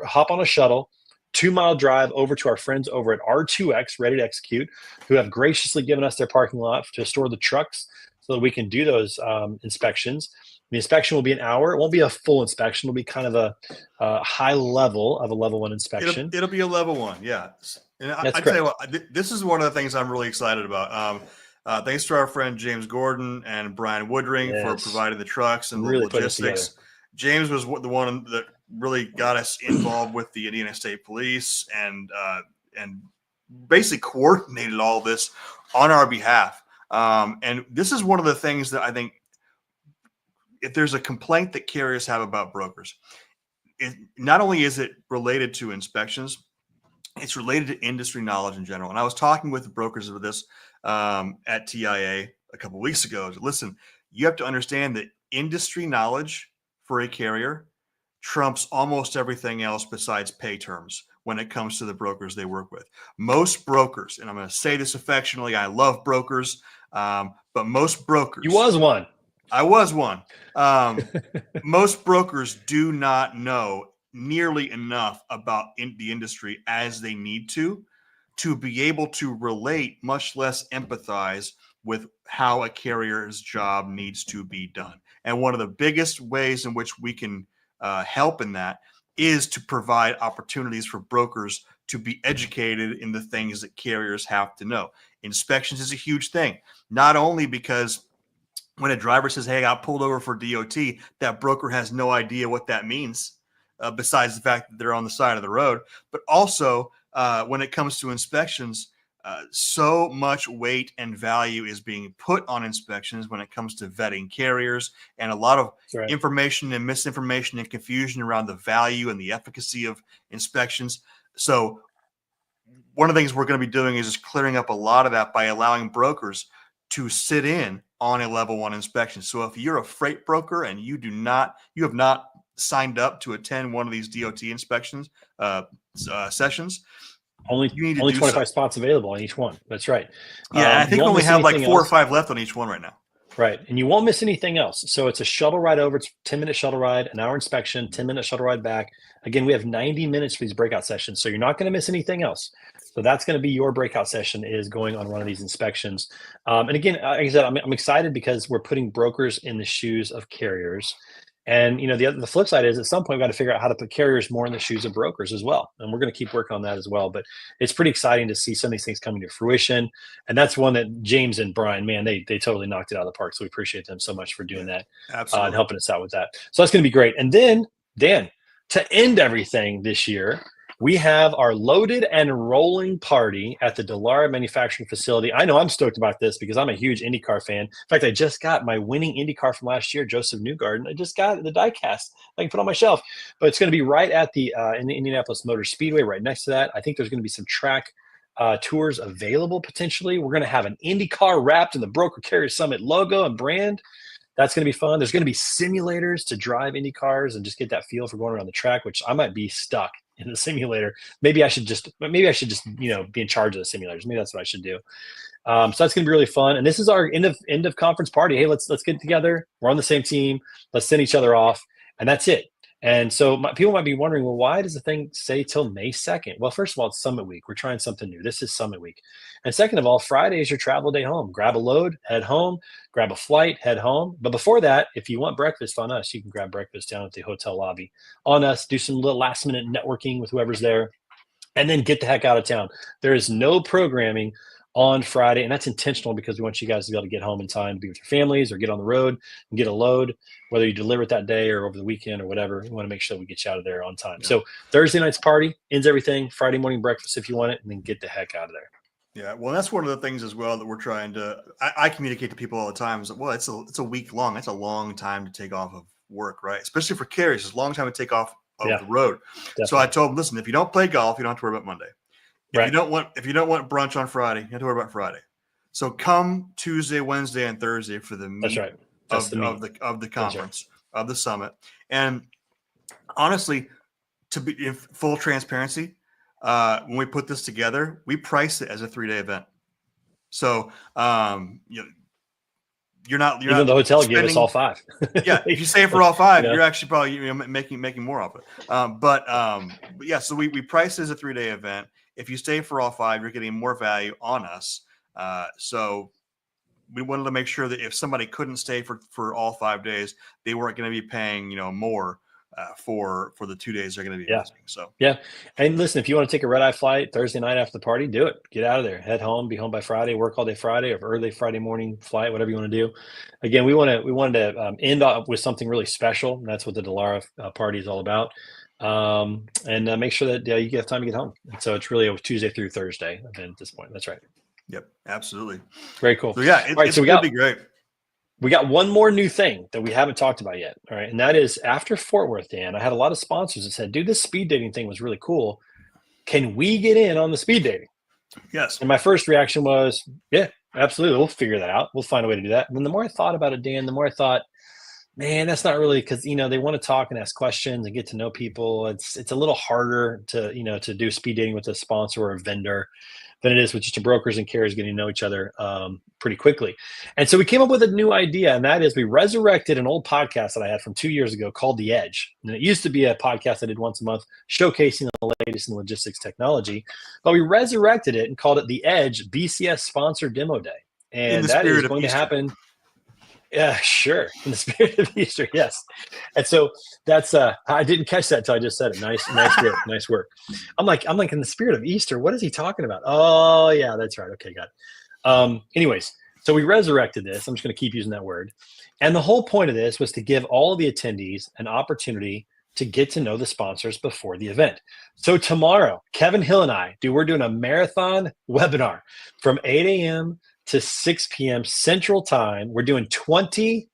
hop on a shuttle, 2-mile drive over to our friends over at R2X, Ready to Execute, who have graciously given us their parking lot to store the trucks so that we can do those inspections. The inspection will be an hour. It won't be a full inspection. It'll be kind of a high level of a level 1 inspection. It'll be a level 1, yeah. And I That's tell you what, this is one of the things I'm really excited about. Thanks to our friend James Gordon and Brian Woodring for providing the trucks and the logistics. James was the one that really got us involved with the Indiana State Police and basically coordinated all this on our behalf. And this is one of the things that I think, if there's a complaint that carriers have about brokers, not only is it related to inspections, it's related to industry knowledge in general. And I was talking with the brokers of this at TIA a couple of weeks ago. Listen, you have to understand that industry knowledge for a carrier trumps almost everything else besides pay terms when it comes to the brokers they work with. Most brokers, and I'm going to say this affectionately, I love brokers, but most brokers. You was one. I was one. Most brokers do not know nearly enough about the industry as they need to be able to relate, much less empathize with how a carrier's job needs to be done. And one of the biggest ways in which we can help in that is to provide opportunities for brokers to be educated in the things that carriers have to know. Inspections is a huge thing, not only because when a driver says, hey, I got pulled over for DOT, that broker has no idea what that means, besides the fact that they're on the side of the road, but also when it comes to inspections, so much weight and value is being put on inspections when it comes to vetting carriers, and a lot of information and misinformation and confusion around the value and the efficacy of inspections. So one of the things we're going to be doing is just clearing up a lot of that by allowing brokers to sit in on a level 1 inspection. So if you're a freight broker and you have not signed up to attend one of these DOT inspections sessions, only 25 spots available on each one. That's right. Yeah, I think we only have like 4 or 5 left on each one right now. Right. And you won't miss anything else. So it's a shuttle ride over. It's a 10-minute shuttle ride, an hour inspection, 10-minute shuttle ride back. Again, we have 90 minutes for these breakout sessions. So you're not going to miss anything else. So that's going to be your breakout session, is going on one of these inspections. And again, like I said, I'm excited because we're putting brokers in the shoes of carriers. And, the flip side is at some point we've got to figure out how to put carriers more in the shoes of brokers as well. And we're going to keep working on that as well. But it's pretty exciting to see some of these things coming to fruition. And that's one that James and Brian, man, they totally knocked it out of the park. So we appreciate them so much for doing that. Absolutely. And helping us out with that. So that's going to be great. And then, Dan, to end everything this year, we have our loaded and rolling party at the Dallara manufacturing facility. I know I'm stoked about this because I'm a huge IndyCar fan. In fact, I just got my winning IndyCar from last year, Joseph Newgarden. I just got the diecast I can put on my shelf. But it's going to be right at the in the Indianapolis Motor Speedway, right next to that. I think there's going to be some track tours available potentially. We're going to have an IndyCar wrapped in the Broker Carrier Summit logo and brand. That's going to be fun. There's going to be simulators to drive Indy cars and just get that feel for going around the track, which I might be stuck in the simulator. Maybe I should just, be in charge of the simulators. Maybe that's what I should do. So that's going to be really fun. And this is our end of conference party. Hey, let's get together. We're on the same team. Let's send each other off. And that's it. And so people might be wondering, well, why does the thing say till May 2nd? Well, first of all, it's Summit Week. We're trying something new. This is Summit Week. And second of all, Friday is your travel day home. Grab a load, head home, grab a flight, head home. But before that, if you want breakfast on us, you can grab breakfast down at the hotel lobby on us, do some little last minute networking with whoever's there, and then get the heck out of town. There is no programming on Friday, and that's intentional because we want you guys to be able to get home in time to be with your families or get on the road and get a load, whether you deliver it that day or over the weekend or whatever. We want to make sure that we get you out of there on time. Yeah. So Thursday night's party ends everything. Friday morning breakfast if you want it, and then get the heck out of there. Yeah, well, that's one of the things as well that we're trying to. I communicate to people all the time is that, well, it's a week long. That's a long time to take off of work, right? Especially for carriers, it's a long time to take off of the road. Definitely. So I told them, listen, if you don't play golf, you don't have to worry about Monday. If you don't want brunch on Friday, you have to worry about Friday. So come Tuesday, Wednesday, and Thursday for the meet of the conference, of the summit. And honestly, to be in full transparency, when we put this together, we priced it as a 3-day event. So you're not the hotel gave us all 5. Yeah, if you stay for all 5, you're actually probably making more of it. But yeah, so we priced it as a 3-day event. If you stay for all 5, you're getting more value on us. So we wanted to make sure that if somebody couldn't stay for all 5 days, they weren't going to be paying more for the 2 days they're going to be visiting. So and listen, if you want to take a red-eye flight Thursday night after the party, do it. Get out of there, head home, be home by Friday, work all day Friday, or early Friday morning flight, whatever you want to do. Again, we wanted to end up with something really special. And that's what the Dallara party is all about. And make sure that you get time to get home. And so it's really a Tuesday through Thursday event at this point. That's right. Yep, absolutely. Very cool. So yeah, it's going to be great. We got one more new thing that we haven't talked about yet. All right. And that is after Fort Worth, Dan, I had a lot of sponsors that said, dude, this speed dating thing was really cool. Can we get in on the speed dating? Yes. And my first reaction was, yeah, absolutely. We'll figure that out. We'll find a way to do that. And then the more I thought about it, Dan, the more I thought, man, that's not really, because, they want to talk and ask questions and get to know people. It's a little harder to do speed dating with a sponsor or a vendor than it is with just the brokers and carriers getting to know each other pretty quickly. And so we came up with a new idea, and that is we resurrected an old podcast that I had from 2 years ago called The Edge. And it used to be a podcast I did once a month showcasing the latest in logistics technology, but we resurrected it and called it The Edge BCS Sponsor Demo Day. And that is going to happen. Yeah, sure. In the spirit of Easter, yes. And so that's I didn't catch that until I just said it. Nice work. Nice work. I'm like in the spirit of Easter. What is he talking about? Oh yeah, that's right. Okay, got it. Anyways, so we resurrected this. I'm just going to keep using that word. And the whole point of this was to give all of the attendees an opportunity to get to know the sponsors before the event. So tomorrow, Kevin Hill and we're doing a marathon webinar from 8 a.m. to 6 p.m. Central Time. We're doing 20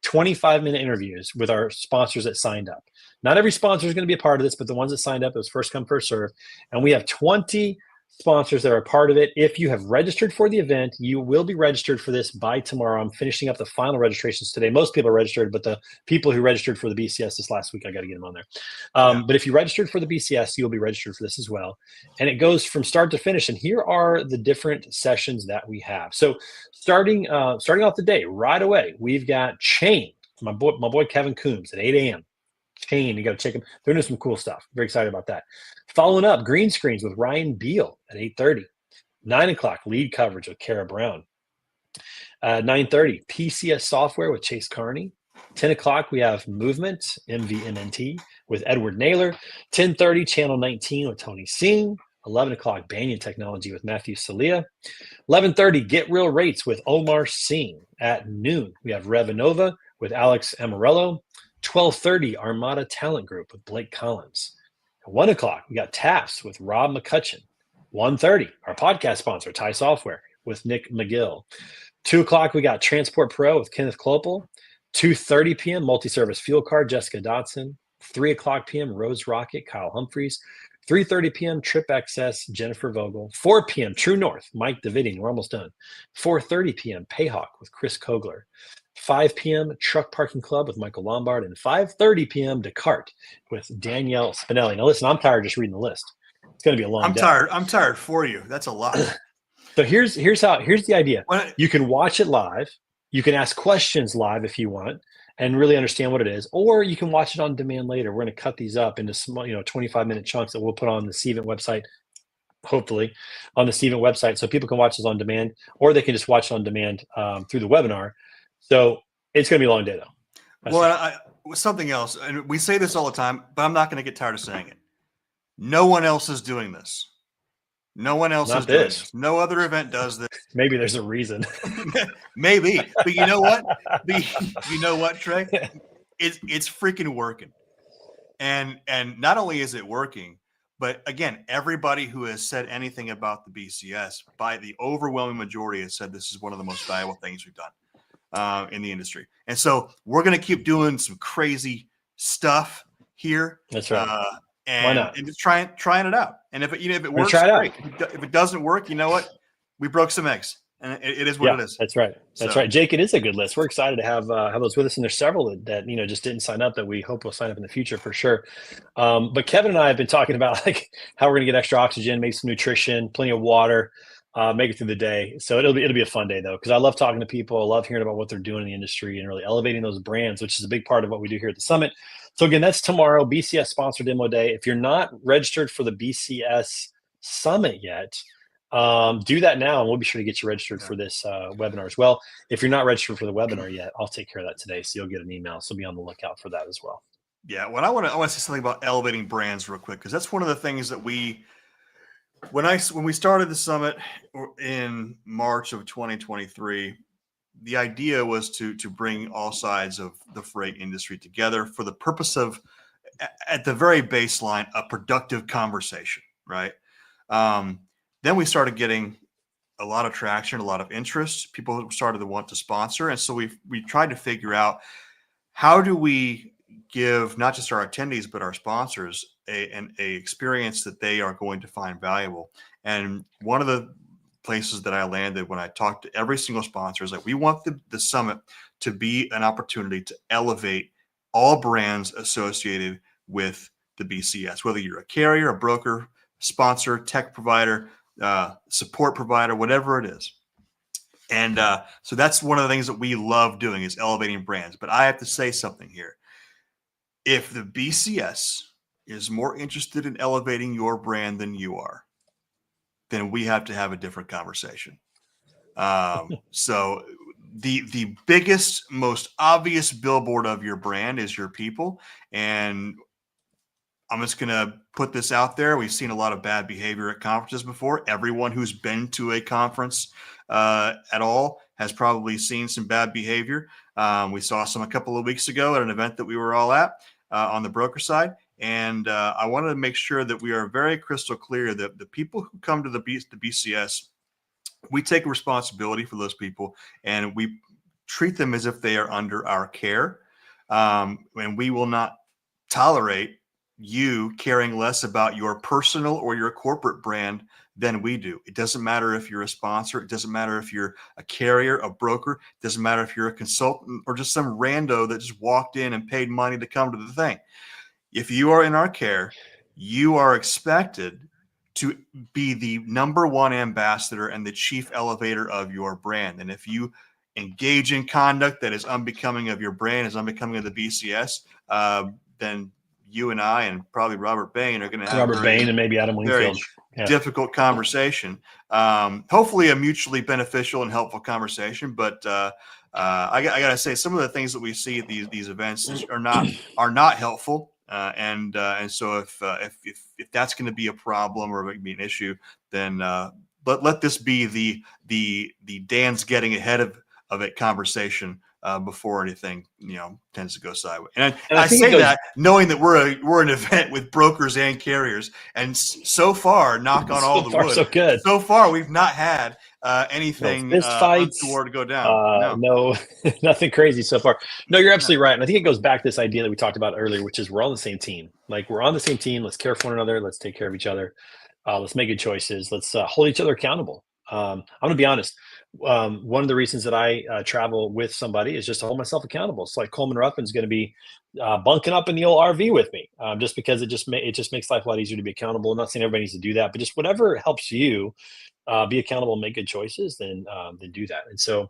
25-minute interviews with our sponsors that signed up. Not every sponsor is going to be a part of this, but the ones that signed up, it was first come, first serve. And we have 20 sponsors that are a part of it. If you have registered for the event, you will be registered for this by tomorrow. I'm finishing up the final registrations today. Most people are registered, but the people who registered for the BCS this last week, I got to get them on there. But if you registered for the BCS, you'll be registered for this as well. And it goes from start to finish. And here are the different sessions that we have. So starting off the day right away, we've got Chain, my boy Kevin Coombs at 8 a.m. Chain, you got to check them. They're doing some cool stuff. Very excited about that. Following up, Green Screens with Ryan Beal at 8:30. 9 o'clock, lead coverage with Kara Brown. 9:30, PCS Software with Chase Carney. 10 o'clock, we have Movement, MVMNT, with Edward Naylor. 10:30, Channel 19 with Tony Singh. 11 o'clock, Banyan Technology with Matthew Salia. 11:30, Get Real Rates with Omar Singh. At noon, we have Revanova with Alex Amarello. 12:30, Armada Talent Group with Blake Collins. At 1 o'clock, we got TAFs with Rob McCutcheon. 1:30, our podcast sponsor, Thai Software, with Nick McGill. 2 o'clock, we got Transport Pro with Kenneth Klopel. 2:30 p.m., Multi-Service Fuel Card, Jessica Dotson. 3 o'clock p.m., Rose Rocket, Kyle Humphreys. 3:30 p.m., Trip XS, Jennifer Vogel. 4 p.m., True North, Mike Davidian. We're almost done. 4:30 p.m., Payhawk with Chris Kogler. 5 p.m., Truck Parking Club with Michael Lombard. And 5:30 p.m., Descartes with Danielle Spinelli. Now, listen, I'm tired just reading the list. It's going to be a long day. I'm tired for you. That's a lot. So here's the idea. You can watch it live. You can ask questions live if you want. and really understand what it is, or you can watch it on demand later. We're going to cut these up into small, 25-minute chunks that we'll put on the Cvent website, hopefully on the Cvent website, so people can watch this on demand, or they can just watch it on demand through the webinar. So it's going to be a long day, though. Well, something else, and we say this all the time, but I'm not going to get tired of saying it. No one else is doing this. No one else is doing this. No other event does this. Maybe there's a reason. Maybe, but you know what? You know what, Trey? It's freaking working, and not only is it working, but again, everybody who has said anything about the BCS, by the overwhelming majority, has said this is one of the most valuable things we've done in the industry. And so we're going to keep doing some crazy stuff here. That's right. And just trying it out. And if it works, great. If it doesn't work, you know what? We broke some eggs, and it is what it is. That's right. That's right. Jake, it is a good list. We're excited to have those with us, and there's several that just didn't sign up that we hope will sign up in the future for sure. But Kevin and I have been talking about like how we're going to get extra oxygen, maybe some nutrition, plenty of water, make it through the day. So it'll be a fun day though, because I love talking to people. I love hearing about what they're doing in the industry and really elevating those brands, which is a big part of what we do here at the summit. So again, that's tomorrow, BCS sponsored demo day. If you're not registered for the BCS summit yet, do that now, and we'll be sure to get you registered for this webinar as well. If you're not registered for the webinar yet, I'll take care of that today, so you'll get an email. So be on the lookout for that as well. Yeah, well, I want to say something about elevating brands real quick, because that's one of the things that when we started the summit in March of 2023. The idea was to bring all sides of the freight industry together for the purpose of, at the very baseline, a productive conversation, right? Then we started getting a lot of traction, a lot of interest. People started to want to sponsor. And so we tried to figure out, how do we give not just our attendees, but our sponsors a experience that they are going to find valuable. And one of the places that I landed when I talked to every single sponsor is like, we want the summit to be an opportunity to elevate all brands associated with the BCS, whether you're a carrier, a broker, sponsor, tech provider, support provider, whatever it is. And so that's one of the things that we love doing, is elevating brands. But I have to say something here. If the BCS is more interested in elevating your brand than you are, then we have to have a different conversation. So the biggest, most obvious billboard of your brand is your people. And I'm just going to put this out there. We've seen a lot of bad behavior at conferences before. Everyone who's been to a conference at all has probably seen some bad behavior. We saw some a couple of weeks ago at an event that we were all at on the broker side. And I wanted to make sure that we are very crystal clear that the people who come to the BCS, we take responsibility for those people, and we treat them as if they are under our care. And we will not tolerate you caring less about your personal or your corporate brand than we do. It doesn't matter if you're a sponsor. It doesn't matter if you're a carrier, a broker. It doesn't matter if you're a consultant or just some rando that just walked in and paid money to come to the thing. If you are in our care, you are expected to be the number one ambassador and the chief elevator of your brand. And if you engage in conduct that is unbecoming of your brand, is unbecoming of the BCS, then you and I and probably Robert Bain are going to have Robert Bain and maybe Adam Wingfield. Difficult conversation. Hopefully a mutually beneficial and helpful conversation. But I got to say, some of the things that we see at these events are not helpful. And so if that's going to be a problem or be an issue, then let this be the Dan's getting ahead of it conversation before anything tends to go sideways. And I say that knowing that we're an event with brokers and carriers, and so far, knock on all the wood, so good. So far we've not had anything untoward to go down. No, nothing crazy so far. No, you're absolutely right. And I think it goes back to this idea that we talked about earlier, which is we're on the same team. Like, we're on the same team. Let's care for one another. Let's take care of each other. Let's make good choices. Let's hold each other accountable. I'm going to be honest. One of the reasons that I travel with somebody is just to hold myself accountable. It's like Coleman Ruffin's going to be bunking up in the old RV with me, just because it just makes life a lot easier to be accountable. I'm not saying everybody needs to do that, but just whatever helps you be accountable and make good choices, then do that. And so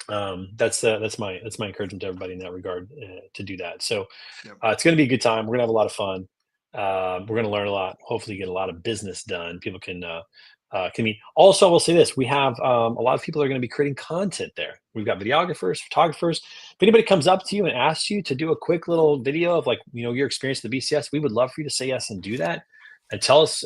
That's my encouragement to everybody in that regard, to do that. So Yep. it's going to be a good time. We're going to have a lot of fun. We're going to learn a lot. Hopefully, get a lot of business done. People can meet. Also, I will say this: we have a lot of people that are going to be creating content there. We've got videographers, photographers. If anybody comes up to you and asks you to do a quick little video of, like, your experience at the BCS, we would love for you to say yes and do that, and tell us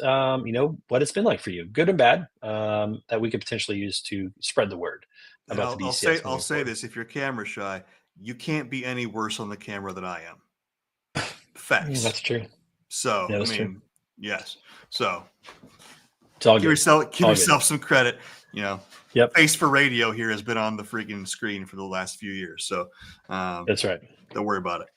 what it's been like for you, good and bad, that we could potentially use to spread the word And about the BCS. I'll say this: if you're camera shy, you can't be any worse on the camera than I am. Facts. That's true. So Yeah, that's I mean, true. yes. So It's all give good. yourself some credit. Yep. Face for Radio here has been on the freaking screen for the last few years. So That's right. don't worry about it.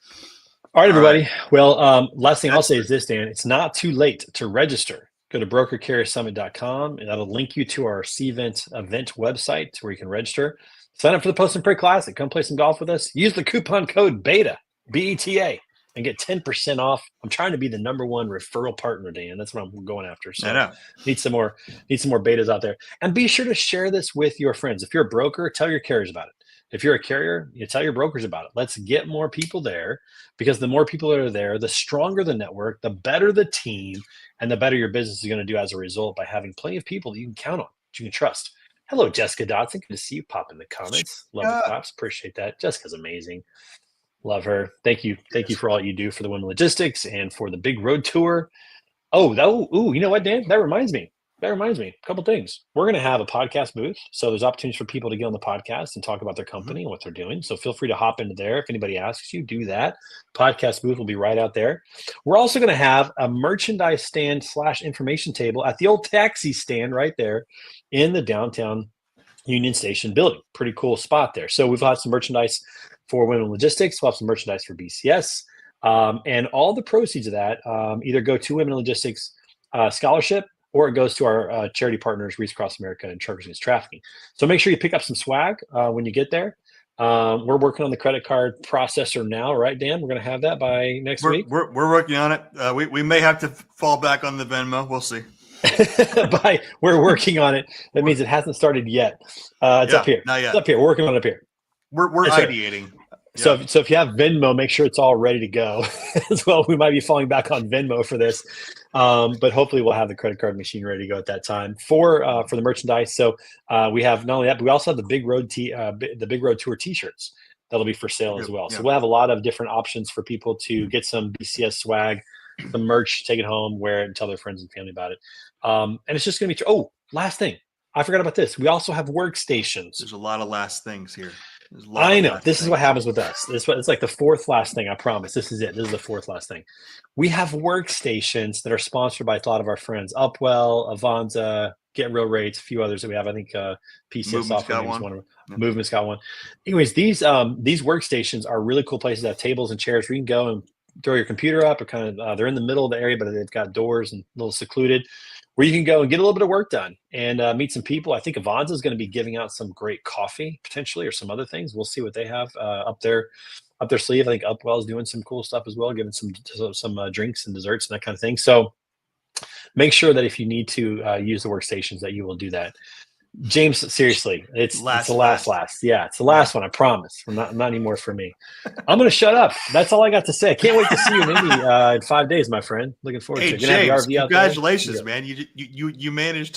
All right, everybody. Right. Well, last thing I'll say is this, Dan. It's not too late to register. Go to brokercarriersummit.com, and that'll link you to our event website where you can register. Sign up for the Post and Pray Classic. Come play some golf with us. Use the coupon code BETA, BETA, and get 10% off. I'm trying to be the #1 referral partner, Dan. That's what I'm going after. So I know. need some more betas out there. And be sure to share this with your friends. If you're a broker, tell your carriers about it. If you're a carrier, you tell your brokers about it. Let's get more people there, because the more people that are there, the stronger the network, the better the team, and the better your business is going to do as a result, by having plenty of people that you can count on, that you can trust. Hello, Jessica Dotson. Good to see you pop in the comments. Love the claps. Appreciate that. Jessica's amazing. Love her. Thank you. Thank you for all you do for the Women Logistics and for the big road tour. You know what, Dan? That reminds me. A couple things. We're going to have a podcast booth. So there's opportunities for people to get on the podcast and talk about their company and what they're doing. So feel free to hop into there. If anybody asks you, do that. Podcast booth will be right out there. We're also going to have a merchandise stand / information table at the old taxi stand right there in the downtown Union Station building. Pretty cool spot there. So we've got some merchandise for Women Logistics. We'll have some merchandise for BCS. And all the proceeds of that either go to Women Logistics Scholarship, or it goes to our charity partners, Reach Across America and Truckers Against Trafficking. So make sure you pick up some swag when you get there. We're working on the credit card processor now, right, Dan? We're going to have that by next week. We're working on it. We may have to fall back on the Venmo. We'll see. We're working on it. That means it hasn't started yet. It's up here. Not yet. It's up here. We're working on it up here. We're ideating. So if you have Venmo, make sure it's all ready to go as well. We might be falling back on Venmo for this, but hopefully we'll have the credit card machine ready to go at that time for the merchandise. So we have not only that, but we also have the Big Road Tour T-shirts that'll be for sale as well. Yeah. So we'll have a lot of different options for people to get some BCS swag, some merch, take it home, wear it, and tell their friends and family about it. And it's just going to be last thing. I forgot about this. We also have workstations. There's a lot of last things here. I know. This is what happens with us. It's like the fourth last thing. I promise. This is it. This is the fourth last thing. We have workstations that are sponsored by a lot of our friends. Upwell, Avanza, Get Real Rates, a few others that we have. I think PCS Software is one of them. Yeah. Movement's got one. Anyways, these workstations are really cool places that have tables and chairs where you can go and throw your computer up. Or kind of they're in the middle of the area, but they've got doors and a little secluded, where you can go and get a little bit of work done and meet some people. I think Avanza is going to be giving out some great coffee potentially, or some other things. We'll see what they have up their sleeve. I think Upwell is doing some cool stuff as well, giving some drinks and desserts and that kind of thing. So make sure that if you need to use the workstations, that you will do that. James, seriously, it's the last. Yeah, it's the last one. I promise. Not anymore for me. I'm going to shut up. That's all I got to say. I can't wait to see you in Indy in 5 days, my friend. Looking forward to it. James, congratulations, man! You managed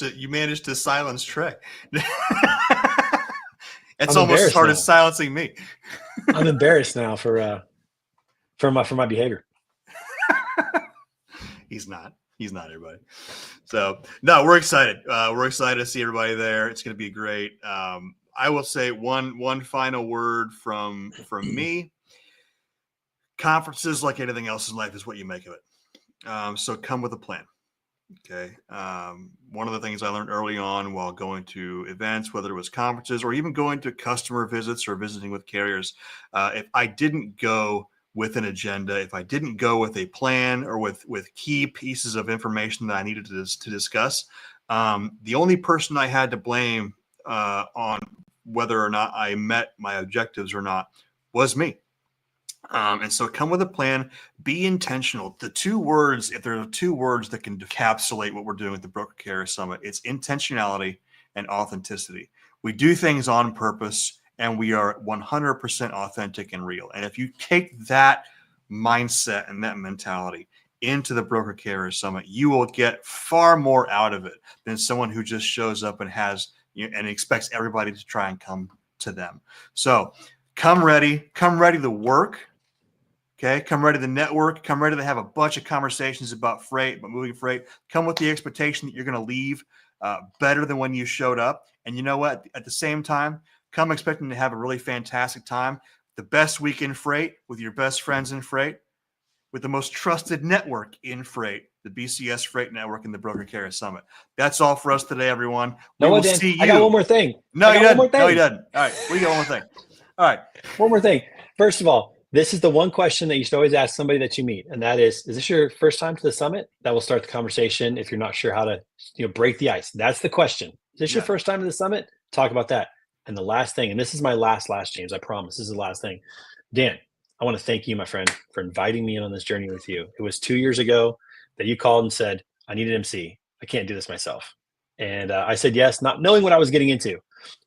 to silence Trey. It's almost as hard as silencing me. I'm embarrassed now for my behavior. He's not, everybody. So no, we're excited. We're excited to see everybody there. It's going to be great. I will say one final word from me. Conferences, like anything else in life, is what you make of it. So come with a plan. Okay. One of the things I learned early on while going to events, whether it was conferences or even going to customer visits or visiting with carriers, if I didn't go with an agenda, if I didn't go with a plan or with key pieces of information that I needed to discuss, the only person I had to blame on whether or not I met my objectives or not was me. And so come with a plan, be intentional. The two words, if there are two words that can encapsulate what we're doing with the Broker Carrier Summit, it's intentionality and authenticity. We do things on purpose and we are 100% authentic and real. And if you take that mindset and that mentality into the Broker Carrier Summit, you will get far more out of it than someone who just shows up and has and expects everybody to try and come to them. So come ready to work. Okay, come ready to network. Come ready to have a bunch of conversations about freight, about moving freight. Come with the expectation that you're going to leave better than when you showed up. And you know what? At the same time, come expecting to have a really fantastic time. The best week in freight with your best friends in freight, with the most trusted network in freight, the BCS Freight Network and the Broker Carrier Summit. That's all for us today, everyone. We will see you. I got one more thing. No, he doesn't. No, he doesn't. All right, we got one more thing. All right. One more thing. First of all, this is the one question that you should always ask somebody that you meet, and that is this your first time to the summit? That will start the conversation if you're not sure how to break the ice. That's the question. Is this your first time to the summit? Talk about that. And the last thing, and this is my last, James, I promise. This is the last thing. Dan, I want to thank you, my friend, for inviting me in on this journey with you. It was 2 years ago that you called and said, I need an MC. I can't do this myself. And I said yes, not knowing what I was getting into.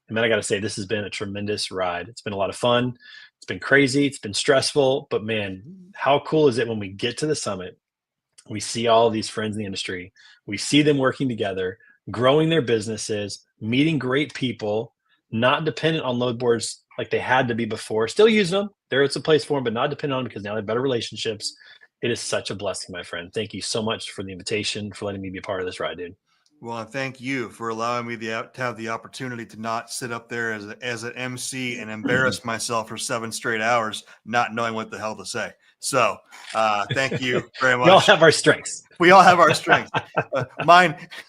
And then I got to say, this has been a tremendous ride. It's been a lot of fun. It's been crazy. It's been stressful. But man, how cool is it when we get to the summit, we see all of these friends in the industry. We see them working together, growing their businesses, meeting great people, not dependent on load boards like they had to be before. Still using them. There's a place for them, but not dependent on them because now they have better relationships. It is such a blessing, my friend. Thank you so much for the invitation, for letting me be a part of this ride, dude. Well, thank you for allowing me to have the opportunity to not sit up there as an MC and embarrass myself for 7 straight hours, not knowing what the hell to say. So thank you very much. We all have our strengths. We all have our strengths.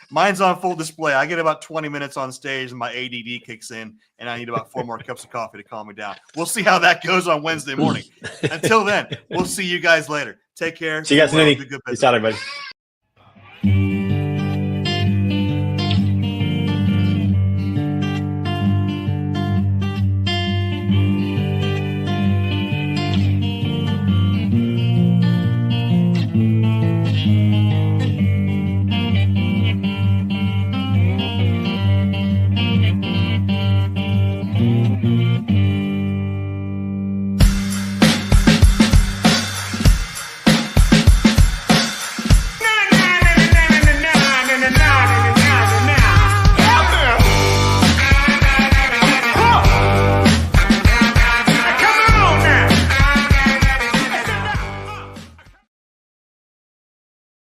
Mine's on full display. I get about 20 minutes on stage and my ADD kicks in, and I need about 4 more cups of coffee to calm me down. We'll see how that goes on Wednesday morning. Until then, we'll see you guys later. Take care. See you guys, Peace out, everybody.